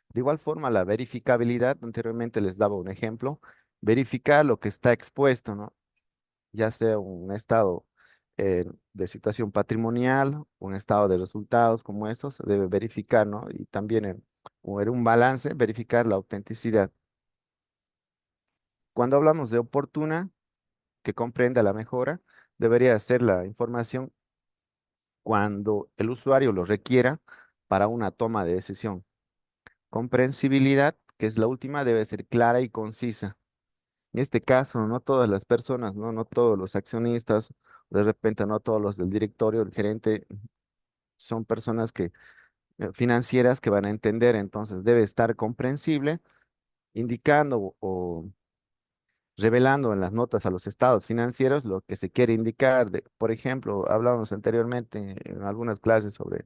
De igual forma, la verificabilidad, anteriormente les daba un ejemplo, verificar lo que está expuesto, ¿no? Ya sea un estado de situación patrimonial, un estado de resultados como estos, se debe verificar, ¿no? Y también en un balance, verificar la autenticidad. Cuando hablamos de oportuna, que comprenda la mejora, debería ser la información cuando el usuario lo requiera para una toma de decisión. Comprensibilidad, que es la última, debe ser clara y concisa. En este caso, no todas las personas, no todos los accionistas, de repente no todos los del directorio, el gerente, son personas financieras que van a entender, entonces debe estar comprensible, indicando o revelando en las notas a los estados financieros lo que se quiere indicar. Por ejemplo, hablábamos anteriormente en algunas clases sobre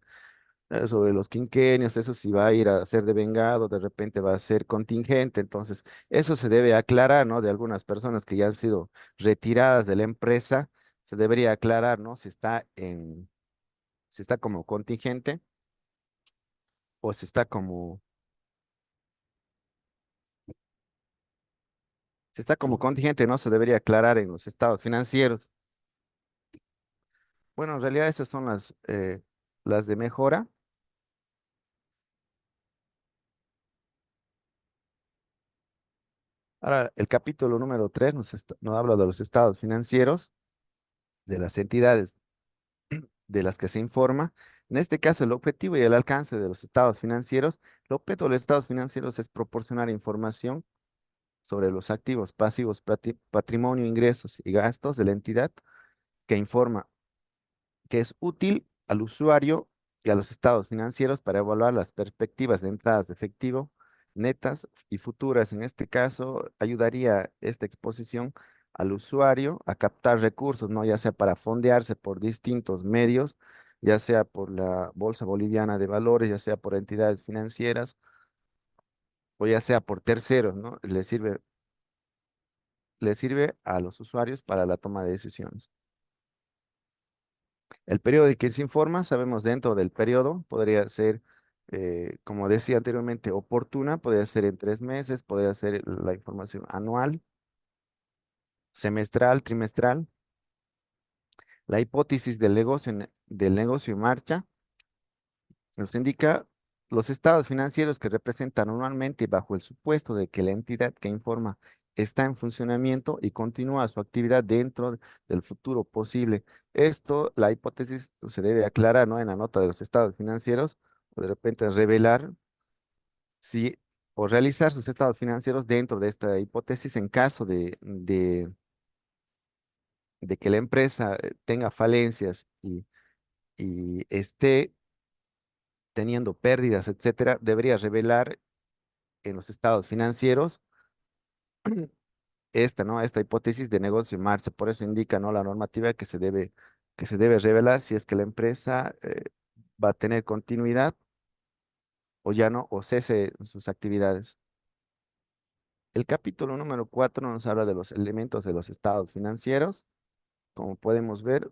los quinquenios, eso si va a ir a ser devengado, de repente va a ser contingente, entonces eso se debe aclarar, ¿no? De algunas personas que ya han sido retiradas de la empresa, se debería aclarar, ¿no? Si está como contingente o si está como contingente, ¿no? Se debería aclarar en los estados financieros. Bueno, en realidad esas son las de mejora. Ahora, el capítulo número 3 nos habla de los estados financieros, de las entidades de las que se informa. En este caso, el objetivo y el alcance de los estados financieros. El objeto de los estados financieros es proporcionar información sobre los activos, pasivos, patrimonio, ingresos y gastos de la entidad, que informa que es útil al usuario y a los estados financieros para evaluar las perspectivas de entradas de efectivo, netas y futuras. En este caso, ayudaría esta exposición al usuario a captar recursos, ¿no? Ya sea para fondearse por distintos medios, ya sea por la Bolsa Boliviana de Valores, ya sea por entidades financieras o ya sea por terceros, ¿no? Le sirve a los usuarios para la toma de decisiones. El periodo de que se informa, sabemos dentro del periodo, podría ser, como decía anteriormente, oportuna, podría ser en 3 meses, podría ser la información anual, semestral, trimestral. La hipótesis del negocio en marcha nos indica los estados financieros que representan anualmente bajo el supuesto de que la entidad que informa está en funcionamiento y continúa su actividad dentro del futuro posible. Esto, la hipótesis se debe aclarar, ¿no? En la nota de los estados financieros, o de repente revelar si o realizar sus estados financieros dentro de esta hipótesis en caso de que la empresa tenga falencias y esté teniendo pérdidas, etcétera, debería revelar en los estados financieros esta, ¿no? Esta hipótesis de negocio en marcha. Por eso indica, ¿no? La normativa que se debe revelar si es que la empresa va a tener continuidad o ya no, o cese sus actividades. El capítulo número 4 nos habla de los elementos de los estados financieros. Como podemos ver,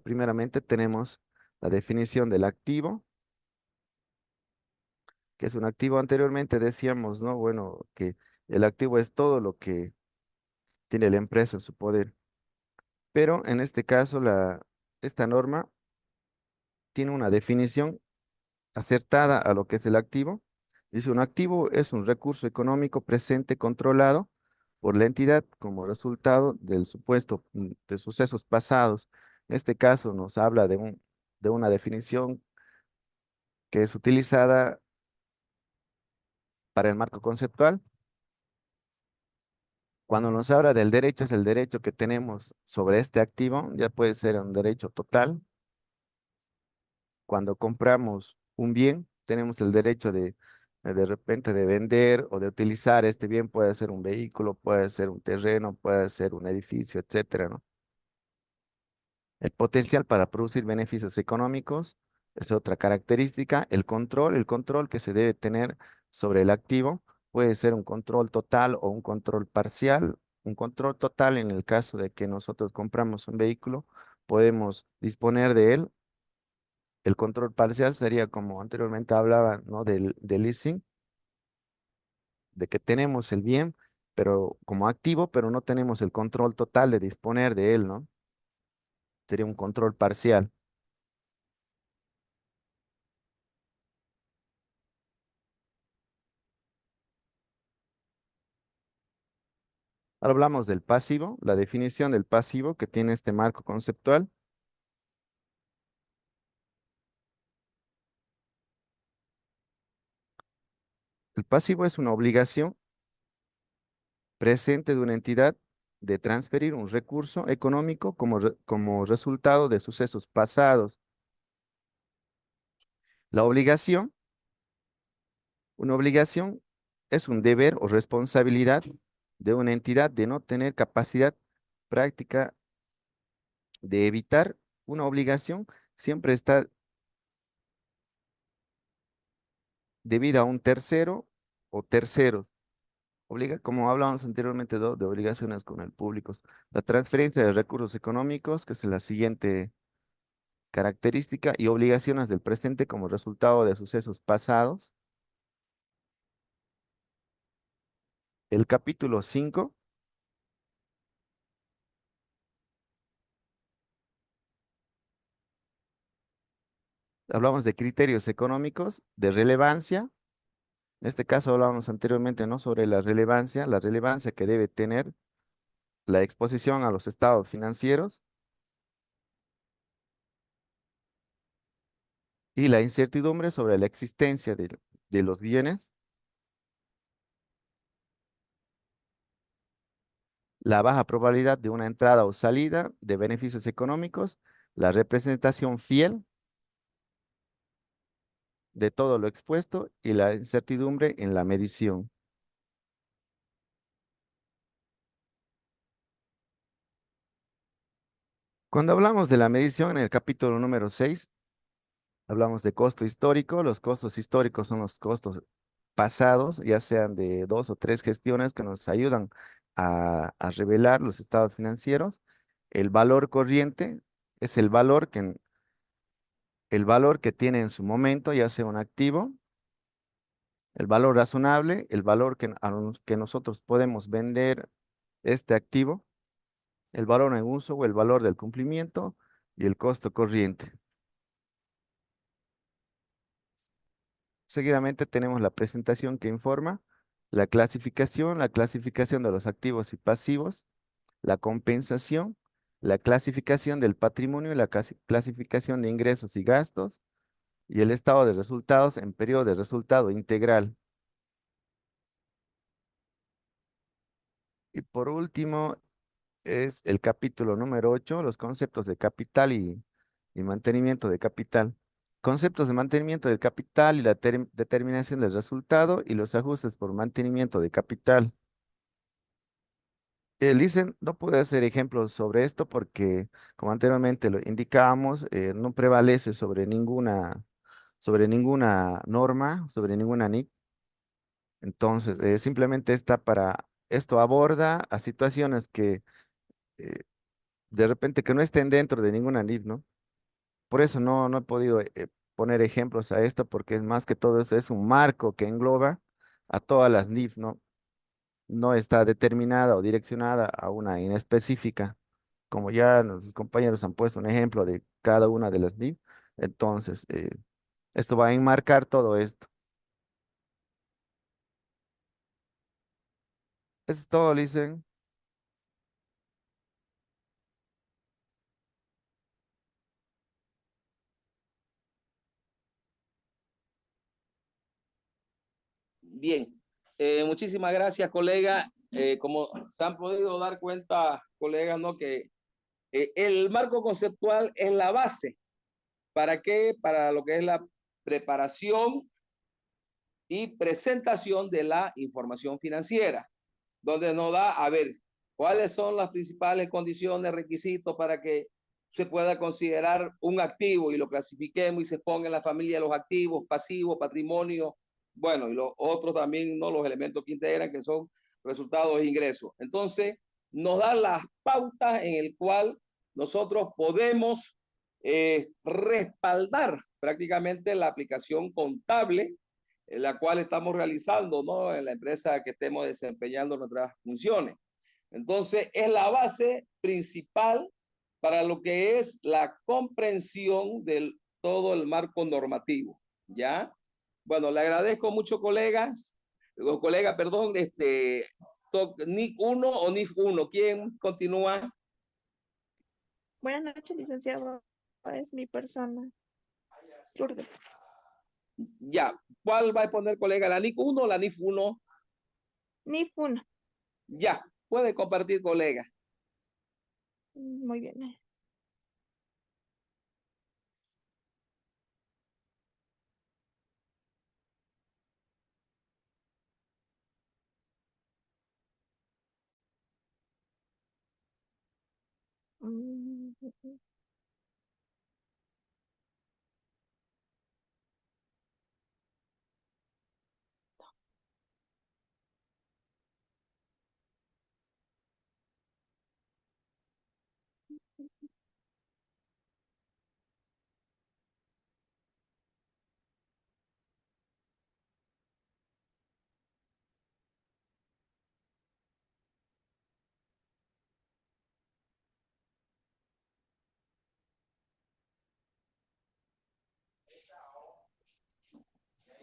primeramente tenemos la definición del activo, que es un activo. Anteriormente decíamos, ¿no? Bueno, que el activo es todo lo que tiene la empresa en su poder. Pero en este caso, esta norma tiene una definición acertada a lo que es el activo. Dice, un activo es un recurso económico presente controlado por la entidad como resultado del supuesto de sucesos pasados. En este caso nos habla de una definición que es utilizada para el marco conceptual. Cuando nos habla del derecho, es el derecho que tenemos sobre este activo, ya puede ser un derecho total. Cuando compramos un bien, tenemos el derecho de repente de vender o de utilizar este bien, puede ser un vehículo, puede ser un terreno, puede ser un edificio, etcétera, ¿no? El potencial para producir beneficios económicos es otra característica. El control que se debe tener sobre el activo puede ser un control total o un control parcial. Un control total en el caso de que nosotros compramos un vehículo, podemos disponer de él. El control parcial sería como anteriormente hablaba, ¿no? Del leasing, de que tenemos el bien, pero como activo, pero no tenemos el control total de disponer de él, ¿no? Sería un control parcial. Ahora hablamos del pasivo, la definición del pasivo que tiene este marco conceptual. El pasivo es una obligación presente de una entidad de transferir un recurso económico como resultado de sucesos pasados. La obligación, una obligación es un deber o responsabilidad de una entidad de no tener capacidad práctica de evitar una obligación, siempre está debida a un tercero o terceros. Como hablábamos anteriormente, de obligaciones con el público. La transferencia de recursos económicos, que es la siguiente característica, y obligaciones del presente como resultado de sucesos pasados. El capítulo 5 hablamos de criterios económicos de relevancia. En este caso hablábamos anteriormente, ¿no? Sobre la relevancia que debe tener la exposición a los estados financieros y la incertidumbre sobre la existencia de los bienes, la baja probabilidad de una entrada o salida de beneficios económicos, la representación fiel de todo lo expuesto y la incertidumbre en la medición. Cuando hablamos de la medición en el capítulo número 6, hablamos de costo histórico. Los costos históricos son los costos pasados, ya sean de 2 o 3 gestiones que nos ayudan a revelar los estados financieros. El valor corriente es el valor que tiene en su momento, ya sea un activo. El valor razonable, el valor que nosotros podemos vender este activo. El valor en uso o el valor del cumplimiento y el costo corriente. Seguidamente tenemos la presentación que informa la clasificación de los activos y pasivos, la compensación, la clasificación del patrimonio y la clasificación de ingresos y gastos, y el estado de resultados en periodo de resultado integral. Y por último, es el capítulo número 8, los conceptos de capital y mantenimiento de capital. Conceptos de mantenimiento del capital y la determinación del resultado y los ajustes por mantenimiento de capital. Listen, no puede hacer ejemplos sobre esto porque, como anteriormente lo indicábamos, no prevalece sobre ninguna norma, sobre ninguna NIC. Entonces, simplemente esto aborda a situaciones que eh, de repente que no estén dentro de ninguna NIF, ¿no? Por eso no he podido poner ejemplos a esto, porque es más que todo eso es un marco que engloba a todas las NIF, ¿no? No está determinada o direccionada a una en específica, como ya nuestros compañeros han puesto un ejemplo de cada una de las NIF. Entonces, esto va a enmarcar todo esto. Eso es todo, Licen. Bien, muchísimas gracias, colega. Como se han podido dar cuenta, colegas, ¿no? Que el marco conceptual es la base. ¿Para qué? Para lo que es la preparación y presentación de la información financiera, donde nos da a ver cuáles son las principales condiciones, requisitos para que se pueda considerar un activo y lo clasifiquemos y se ponga en la familia de los activos, pasivos, patrimonio, bueno, y los otros también, ¿no? Los elementos que integran, que son resultados e ingresos. Entonces, nos da las pautas en el cual nosotros podemos respaldar prácticamente la aplicación contable la cual estamos realizando, ¿no? En la empresa que estemos desempeñando nuestras funciones. Entonces, es la base principal para lo que es la comprensión de todo el marco normativo, ¿ya? Bueno, le agradezco mucho, colegas, colega, perdón, NIC 1 o NIF 1, ¿quién continúa? Buenas noches, licenciado. Es mi persona, Lourdes. Ya, ¿cuál va a poner, colega? ¿La NIC 1 o la NIF 1? NIF 1. Ya, puede compartir, colega. Muy bien.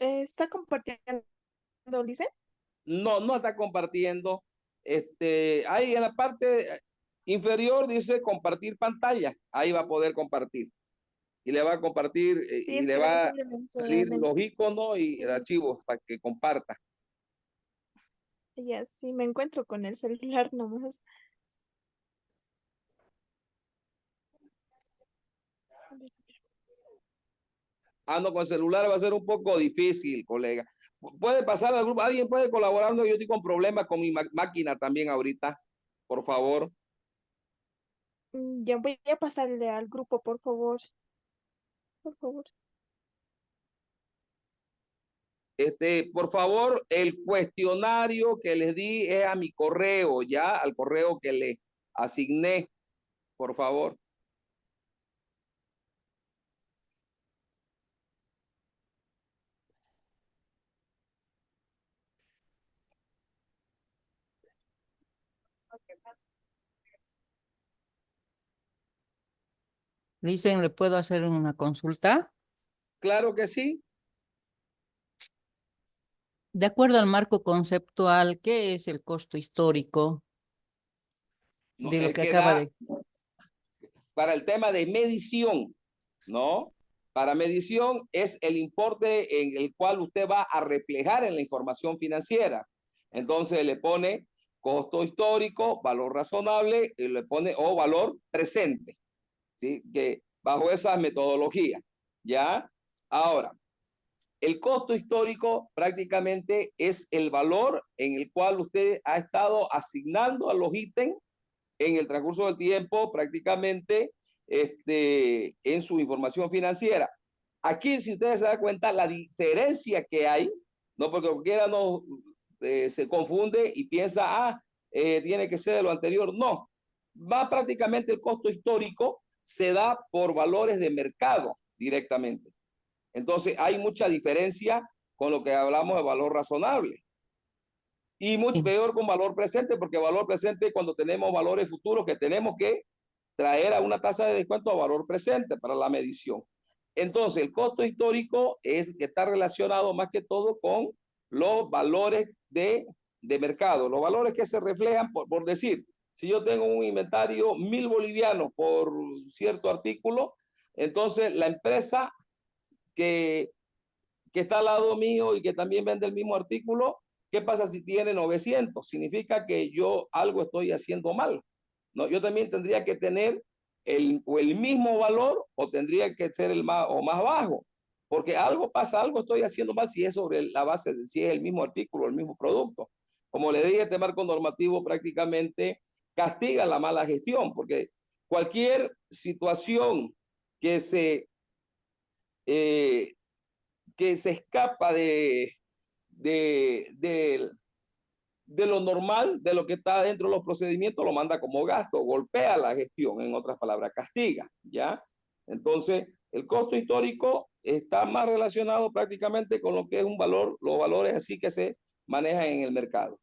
¿Está compartiendo, Lice? No, no está compartiendo. Ahí en la parte inferior dice compartir pantalla. Ahí va a poder compartir. Y le va a compartir Sí, y es le que va a lamentablemente salir los iconos y el archivo para que comparta. ya sí me encuentro con el celular nomás. Ah, no, con celular va a ser un poco difícil, colega. Puede pasar al grupo, alguien puede colaborar, no, yo estoy con problemas con mi máquina también ahorita, por favor. Ya voy a pasarle al grupo, por favor. Por favor. Por favor, el cuestionario que les di es a mi correo, ya, al correo que le asigné, por favor. Dicen, ¿le puedo hacer una consulta? Claro que sí. De acuerdo al marco conceptual, ¿qué es el costo histórico No, de lo el que que acaba da de... para el tema de medición, ¿no? Para medición es el importe en el cual usted va a reflejar en la información financiera. Entonces le pone costo histórico, valor razonable y le pone o valor presente, ¿sí? Que bajo esa metodología, ¿ya? Ahora, el costo histórico prácticamente es el valor en el cual usted ha estado asignando a los ítems en el transcurso del tiempo prácticamente en su información financiera. Aquí, si ustedes se dan cuenta, la diferencia que hay, no porque cualquiera no se confunde y piensa, tiene que ser de lo anterior. No, va prácticamente el costo histórico, se da por valores de mercado directamente. Entonces, hay mucha diferencia con lo que hablamos de valor razonable. Y mucho Sí. peor con valor presente, porque valor presente cuando tenemos valores futuros que tenemos que traer a una tasa de descuento a valor presente para la medición. Entonces, el costo histórico es que está relacionado más que todo con los valores de mercado, los valores que se reflejan, por decir, si yo tengo un inventario 1.000 bolivianos por cierto artículo, entonces la empresa que está al lado mío y que también vende el mismo artículo, ¿qué pasa si tiene 900? Significa que yo algo estoy haciendo mal, ¿no? Yo también tendría que tener el mismo valor o tendría que ser el más, o más bajo, porque algo pasa, algo estoy haciendo mal si es sobre la base de si es el mismo artículo, el mismo producto. Como le dije, este marco normativo prácticamente castiga la mala gestión, porque cualquier situación que eh, que se escapa de, de lo normal, de lo que está dentro de los procedimientos, lo manda como gasto, golpea la gestión, en otras palabras, castiga, ¿ya? Entonces, el costo histórico está más relacionado prácticamente con lo que es un valor, los valores así que se manejan en el mercado.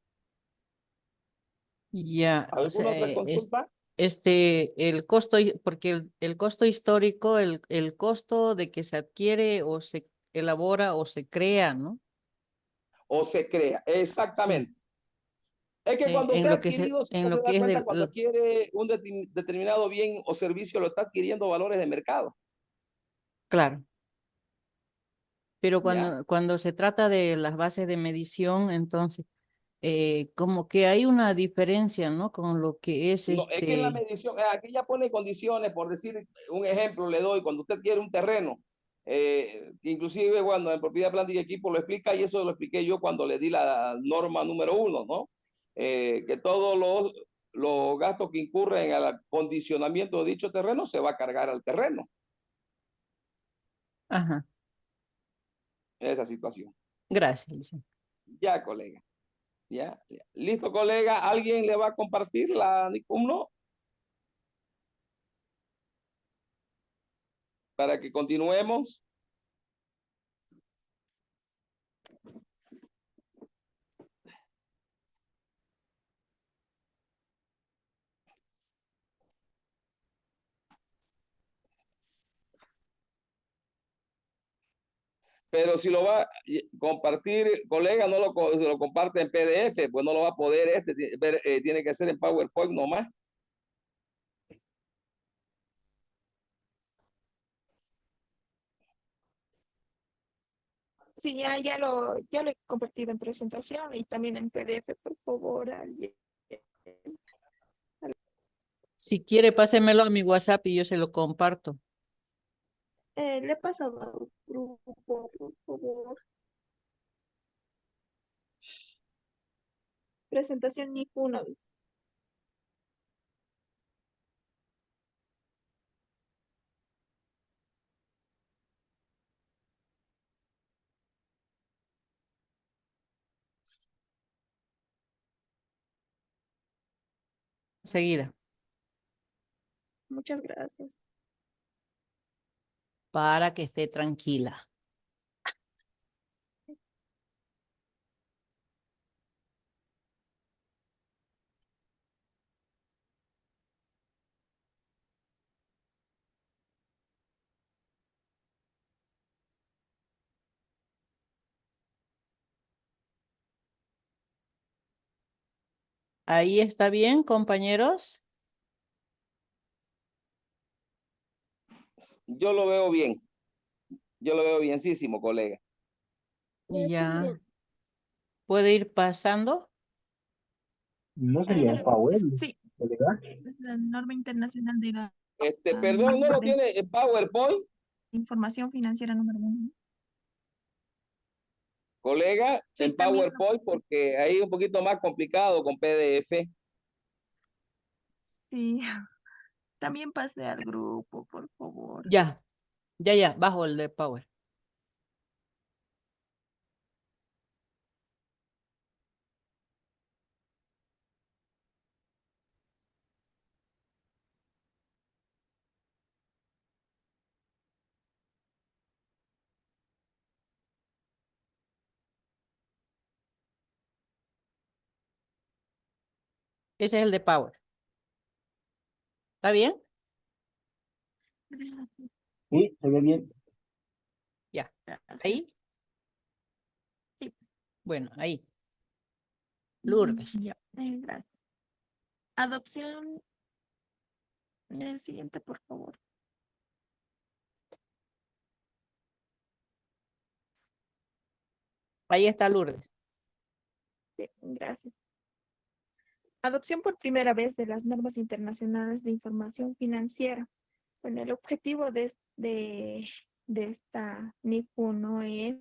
Ya, o ¿Alguna sea, otra consulta? el costo, porque el costo histórico, el costo de que se adquiere o se elabora o se crea, ¿no? ¿O se crea? Sí, Exactamente. Es que cuando usted ha adquirido, si en usted se lo da que es cuenta, cuando adquiere un determinado bien o servicio, lo está adquiriendo valores de mercado, claro, pero ¿ya? cuando se trata de las bases de medición, entonces, como que hay una diferencia, ¿no? Con lo que es No, es que en la medición, aquí ya pone condiciones, por decir un ejemplo, le doy, cuando usted quiere un terreno, inclusive cuando en propiedad, planta y equipo lo explica, y eso lo expliqué yo cuando le di la norma número 1, ¿no? Que todos los gastos que incurren al acondicionamiento de dicho terreno se va a cargar al terreno, Ajá, esa situación. gracias, licenciado. Ya, colega, ya. Listo, colega, ¿alguien le va a compartir la NICUM, no? Para que continuemos. Pero si lo va a compartir, colega, no lo comparte en PDF, pues no lo va a poder, tiene que ser en PowerPoint nomás. Sí, ya lo he compartido en presentación y también en PDF, por favor, alguien. Si quiere, pásemelo a mi WhatsApp y yo se lo comparto. Le he pasado al grupo, por favor. Presentación ni una vez. Enseguida, Muchas gracias. para que esté tranquila. Ahí está bien, compañeros. Yo lo veo bien. Yo lo veo bienísimo, colega. Ya. ¿Puede ir pasando? No sería un Power, Sí, ¿verdad? es la norma internacional de la Perdón, ¿no lo de tiene en PowerPoint? información financiera número 1. Colega, Sí, en también, PowerPoint, porque ahí es un poquito más complicado con PDF. sí, también pasé al grupo, por favor. Ya, ya, bajo el de Power. Ese es el de Power. ¿Está bien? Sí, se ve bien. Ya. Gracias. ¿Ahí? Sí. Bueno, ahí. Lourdes. Ya, gracias. Adopción. El siguiente, por favor. Ahí está Lourdes. Sí, gracias. Adopción por primera vez de las normas internacionales de información financiera. Bueno, el objetivo de esta NIF 1 es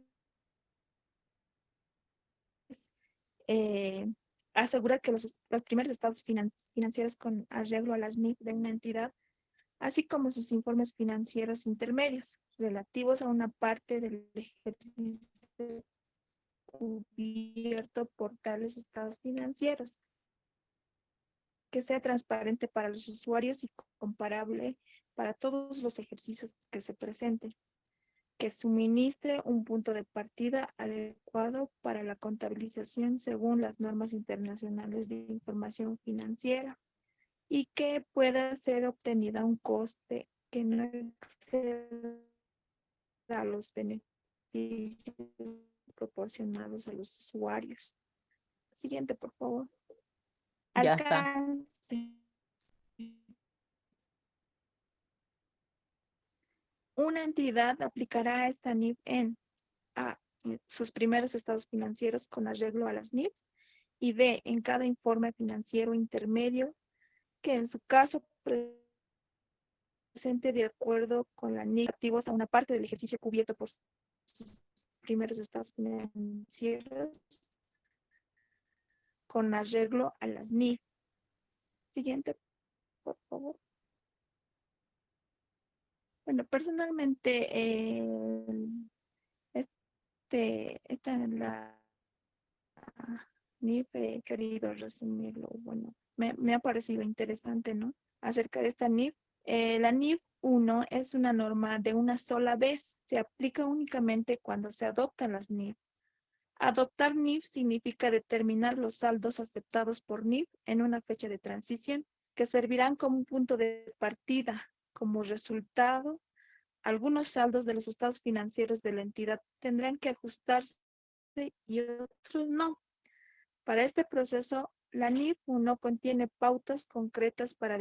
eh, asegurar que los primeros estados financieros con arreglo a las NIF de una entidad, así como sus informes financieros intermedios relativos a una parte del ejercicio cubierto por tales estados financieros, que sea transparente para los usuarios y comparable para todos los ejercicios que se presenten, que suministre un punto de partida adecuado para la contabilización según las normas internacionales de información financiera y que pueda ser obtenida a un coste que no exceda los beneficios proporcionados a los usuarios. Siguiente, por favor. Ya está. Alcance. Una entidad aplicará esta NIF en A, sus primeros estados financieros con arreglo a las NIFs, y B, en cada informe financiero intermedio que en su caso presente de acuerdo con la NIF activos a una parte del ejercicio cubierto por sus primeros estados financieros con arreglo a las NIF. Siguiente, por favor. Bueno, personalmente, esta en la NIF he querido resumirlo. Bueno, me ha parecido interesante, ¿no? Acerca de esta NIF. La NIF 1 es una norma de una sola vez. Se aplica únicamente cuando se adoptan las NIF. Adoptar NIF significa determinar los saldos aceptados por NIF en una fecha de transición, que servirán como un punto de partida. Como resultado, algunos saldos de los estados financieros de la entidad tendrán que ajustarse y otros no. Para este proceso, la NIF 1 contiene pautas concretas para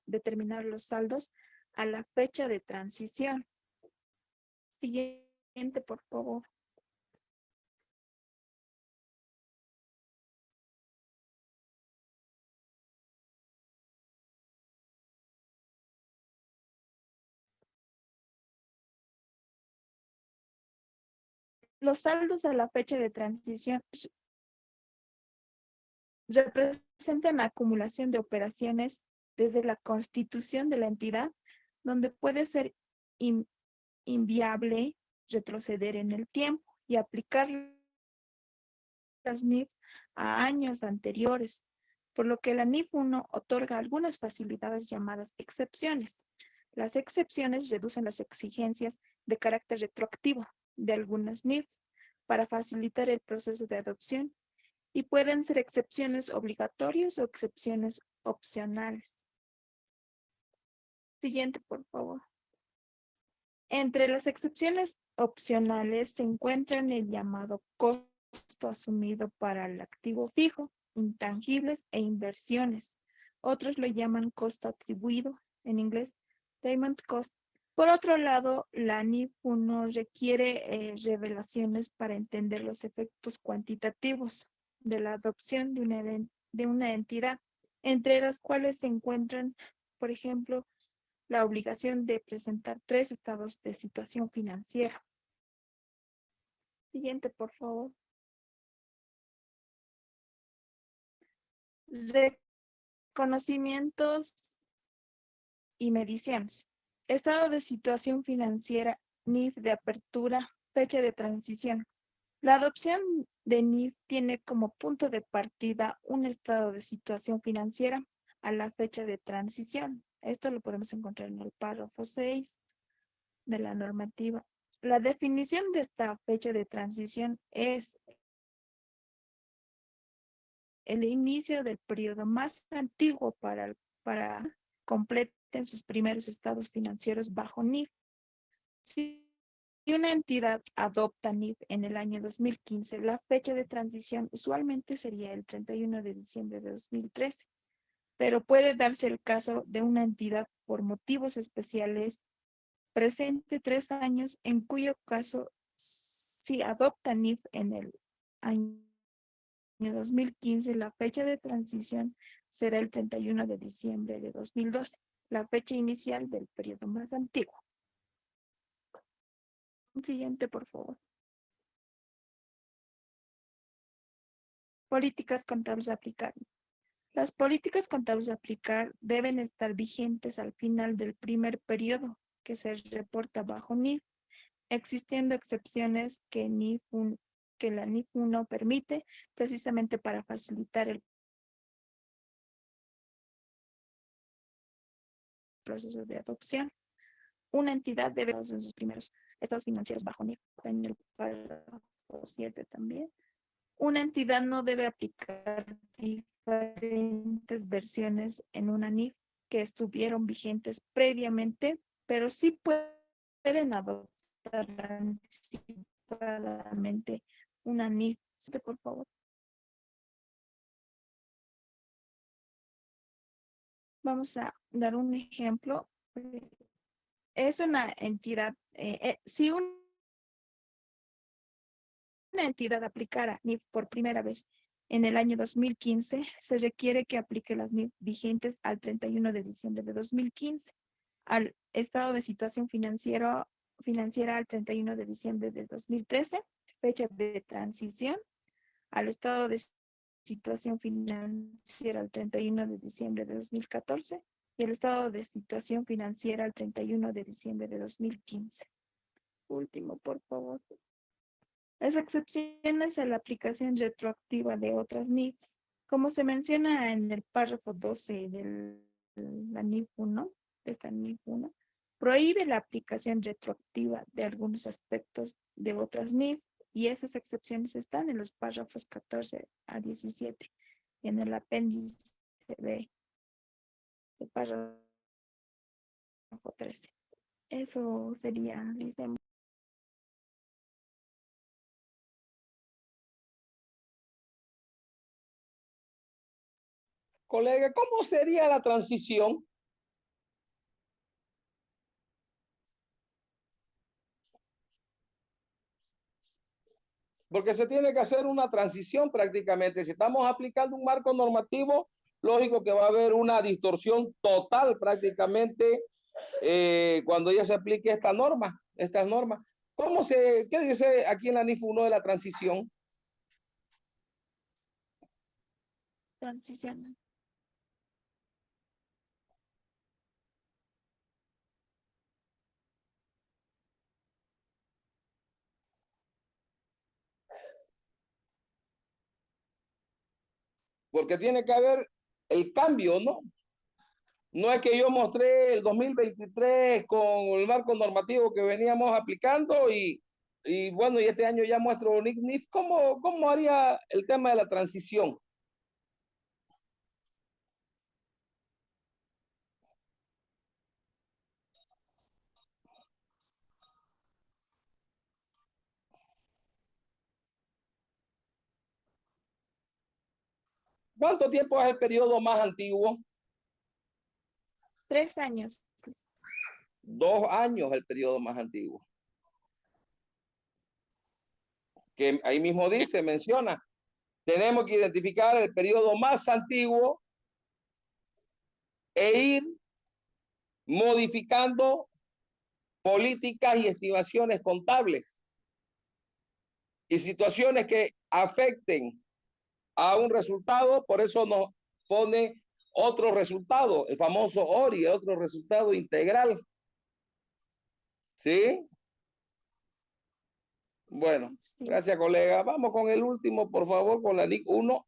determinar los saldos a la fecha de transición. Siguiente, por favor. Los saldos a la fecha de transición representan la acumulación de operaciones desde la constitución de la entidad, donde puede ser inviable retroceder en el tiempo y aplicar las NIF a años anteriores, por lo que la NIF 1 otorga algunas facilidades llamadas excepciones. Las excepciones reducen las exigencias de carácter retroactivo de algunas NIFs para facilitar el proceso de adopción y pueden ser excepciones obligatorias o excepciones opcionales. Siguiente, por favor. Entre las excepciones opcionales se encuentran el llamado costo asumido para el activo fijo, intangibles e inversiones. Otros lo llaman costo atribuido, en inglés, payment cost. Por otro lado, la NIF 1 requiere revelaciones para entender los efectos cuantitativos de la adopción de una entidad, entre las cuales se encuentran, por ejemplo, la obligación de presentar 3 estados de situación financiera. Siguiente, por favor. Reconocimientos y mediciones. Estado de situación financiera, NIF de apertura, fecha de transición. La adopción de NIF tiene como punto de partida un estado de situación financiera a la fecha de transición. Esto lo podemos encontrar en el párrafo 6 de la normativa. La definición de esta fecha de transición es el inicio del periodo más antiguo para completen sus primeros estados financieros bajo NIF. Si una entidad adopta NIF en el año 2015, la fecha de transición usualmente sería el 31 de diciembre de 2013, pero puede darse el caso de una entidad por motivos especiales presente 3 años, en cuyo caso, si adopta NIF en el año 2015, la fecha de transición será el 31 de diciembre de 2012, la fecha inicial del periodo más antiguo. Siguiente, por favor. Políticas contables a aplicar. Las políticas contables a aplicar deben estar vigentes al final del primer periodo que se reporta bajo NIF, existiendo excepciones que la NIF 1 permite, precisamente para facilitar el proceso de adopción. Una entidad debe en sus primeros estados financieros bajo NIF, en el párrafo 7 también. Una entidad no debe aplicar diferentes versiones en una NIF que estuvieron vigentes previamente, pero sí pueden adoptar anticipadamente una NIF. Sí, por favor. Vamos a dar un ejemplo. Es una entidad, si una entidad aplicara NIF por primera vez en el año 2015, se requiere que aplique las NIF vigentes al 31 de diciembre de 2015, al estado de situación financiera al 31 de diciembre de 2013, fecha de transición, al estado de situación financiera al 31 de diciembre de 2014 y el estado de situación financiera al 31 de diciembre de 2015. Último, por favor. Las excepciones a la aplicación retroactiva de otras NIFs, como se menciona en el párrafo 12 de la NIF 1, de esta NIF 1, prohíbe la aplicación retroactiva de algunos aspectos de otras NIF, y esas excepciones están en los párrafos 14 a 17 y en el apéndice B del párrafo 13. Eso sería, Lisa. Colega, ¿cómo sería la transición? Porque se tiene que hacer una transición prácticamente. Si estamos aplicando un marco normativo, lógico que va a haber una distorsión total prácticamente cuando ya se aplique estas normas. ¿Qué dice aquí en la NIF 1 de la transición? Transición. Porque tiene que haber el cambio, ¿no? No es que yo mostré el 2023 con el marco normativo que veníamos aplicando y bueno, y este año ya muestro NIF. ¿Cómo haría el tema de la transición? ¿Cuánto tiempo es el periodo más antiguo? 3 años. 2 años el periodo más antiguo. Que ahí mismo dice, menciona, tenemos que identificar el periodo más antiguo e ir modificando políticas y estimaciones contables y situaciones que afecten a un resultado, por eso nos pone otro resultado, el famoso ORI, otro resultado integral. ¿Sí? Bueno, Sí. gracias, colega. Vamos con el último, por favor, con la NIC 1.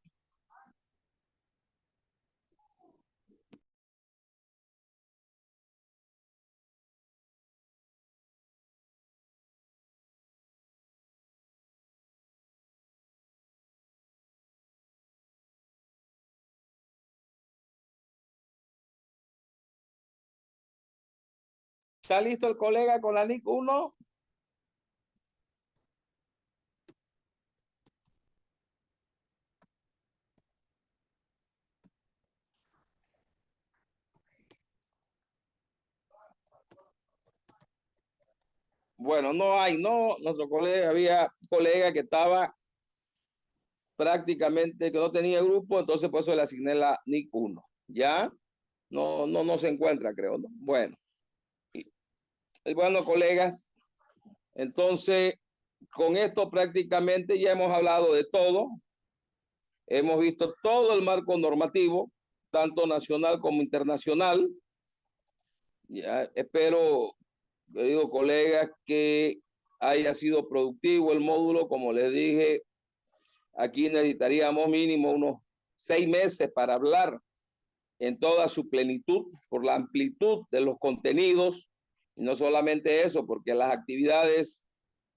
¿Está listo el colega con la NIC 1? Bueno, nuestro colega, había colega que estaba prácticamente, que no tenía grupo, entonces por eso le asigné la NIC 1. ¿Ya? No se encuentra, creo, ¿no? Bueno. Bueno, colegas, entonces, con esto prácticamente ya hemos hablado de todo. Hemos visto todo el marco normativo, tanto nacional como internacional. Ya, espero, queridos colegas, que haya sido productivo el módulo. Como les dije, aquí necesitaríamos mínimo unos 6 meses para hablar en toda su plenitud, por la amplitud de los contenidos. Y no solamente eso, porque las actividades,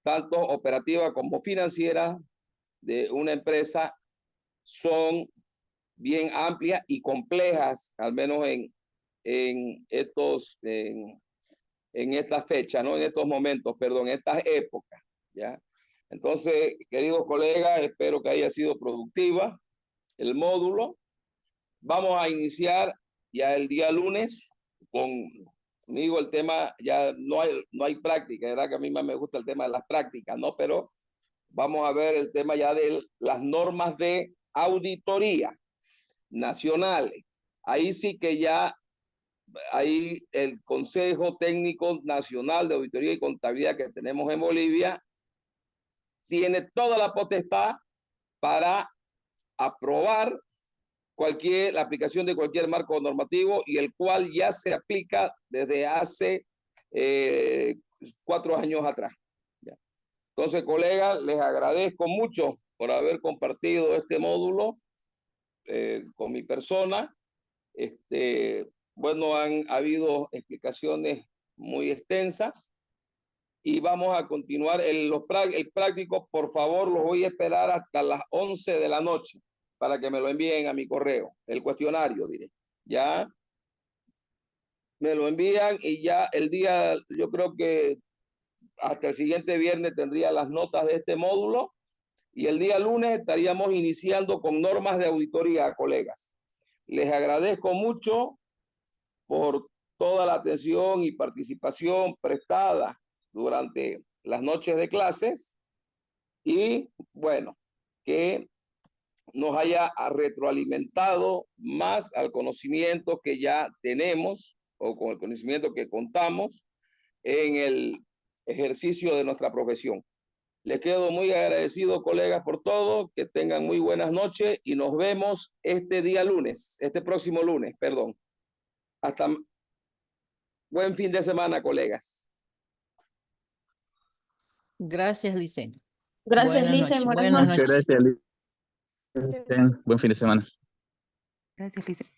tanto operativas como financieras, de una empresa son bien amplias y complejas, al menos en estas fechas, ¿no? En estos momentos, perdón, en estas épocas, ¿ya? Entonces, queridos colegas, espero que haya sido productiva el módulo. Vamos a iniciar ya el día lunes conmigo el tema, ya no hay práctica, ¿verdad? Que a mí más me gusta el tema de las prácticas, ¿no? Pero vamos a ver el tema ya de las normas de auditoría nacionales. Ahí sí que ya, ahí el Consejo Técnico Nacional de Auditoría y Contabilidad que tenemos en Bolivia tiene toda la potestad para aprobar la aplicación de cualquier marco normativo, y el cual ya se aplica desde hace 4 años atrás. ¿Ya? Entonces, colegas, les agradezco mucho por haber compartido este módulo con mi persona. Bueno, han habido explicaciones muy extensas y vamos a continuar. El práctico, por favor, los voy a esperar hasta las 11 de la noche para que me lo envíen a mi correo, el cuestionario, diré. Ya me lo envían y ya el día, yo creo que hasta el siguiente viernes tendría las notas de este módulo, y el día lunes estaríamos iniciando con normas de auditoría, colegas. Les agradezco mucho por toda la atención y participación prestada durante las noches de clases, y bueno, que nos haya retroalimentado más al conocimiento que ya tenemos, o con el conocimiento que contamos en el ejercicio de nuestra profesión. Les quedo muy agradecido, colegas, por todo. Que tengan muy buenas noches y nos vemos este próximo lunes, perdón. Hasta buen fin de semana, colegas. Gracias, Licen. Gracias, Buenas Licen. noches. Buenas Buenas noches. Muchas gracias, Licen. Buen fin de semana. Gracias, Lisa.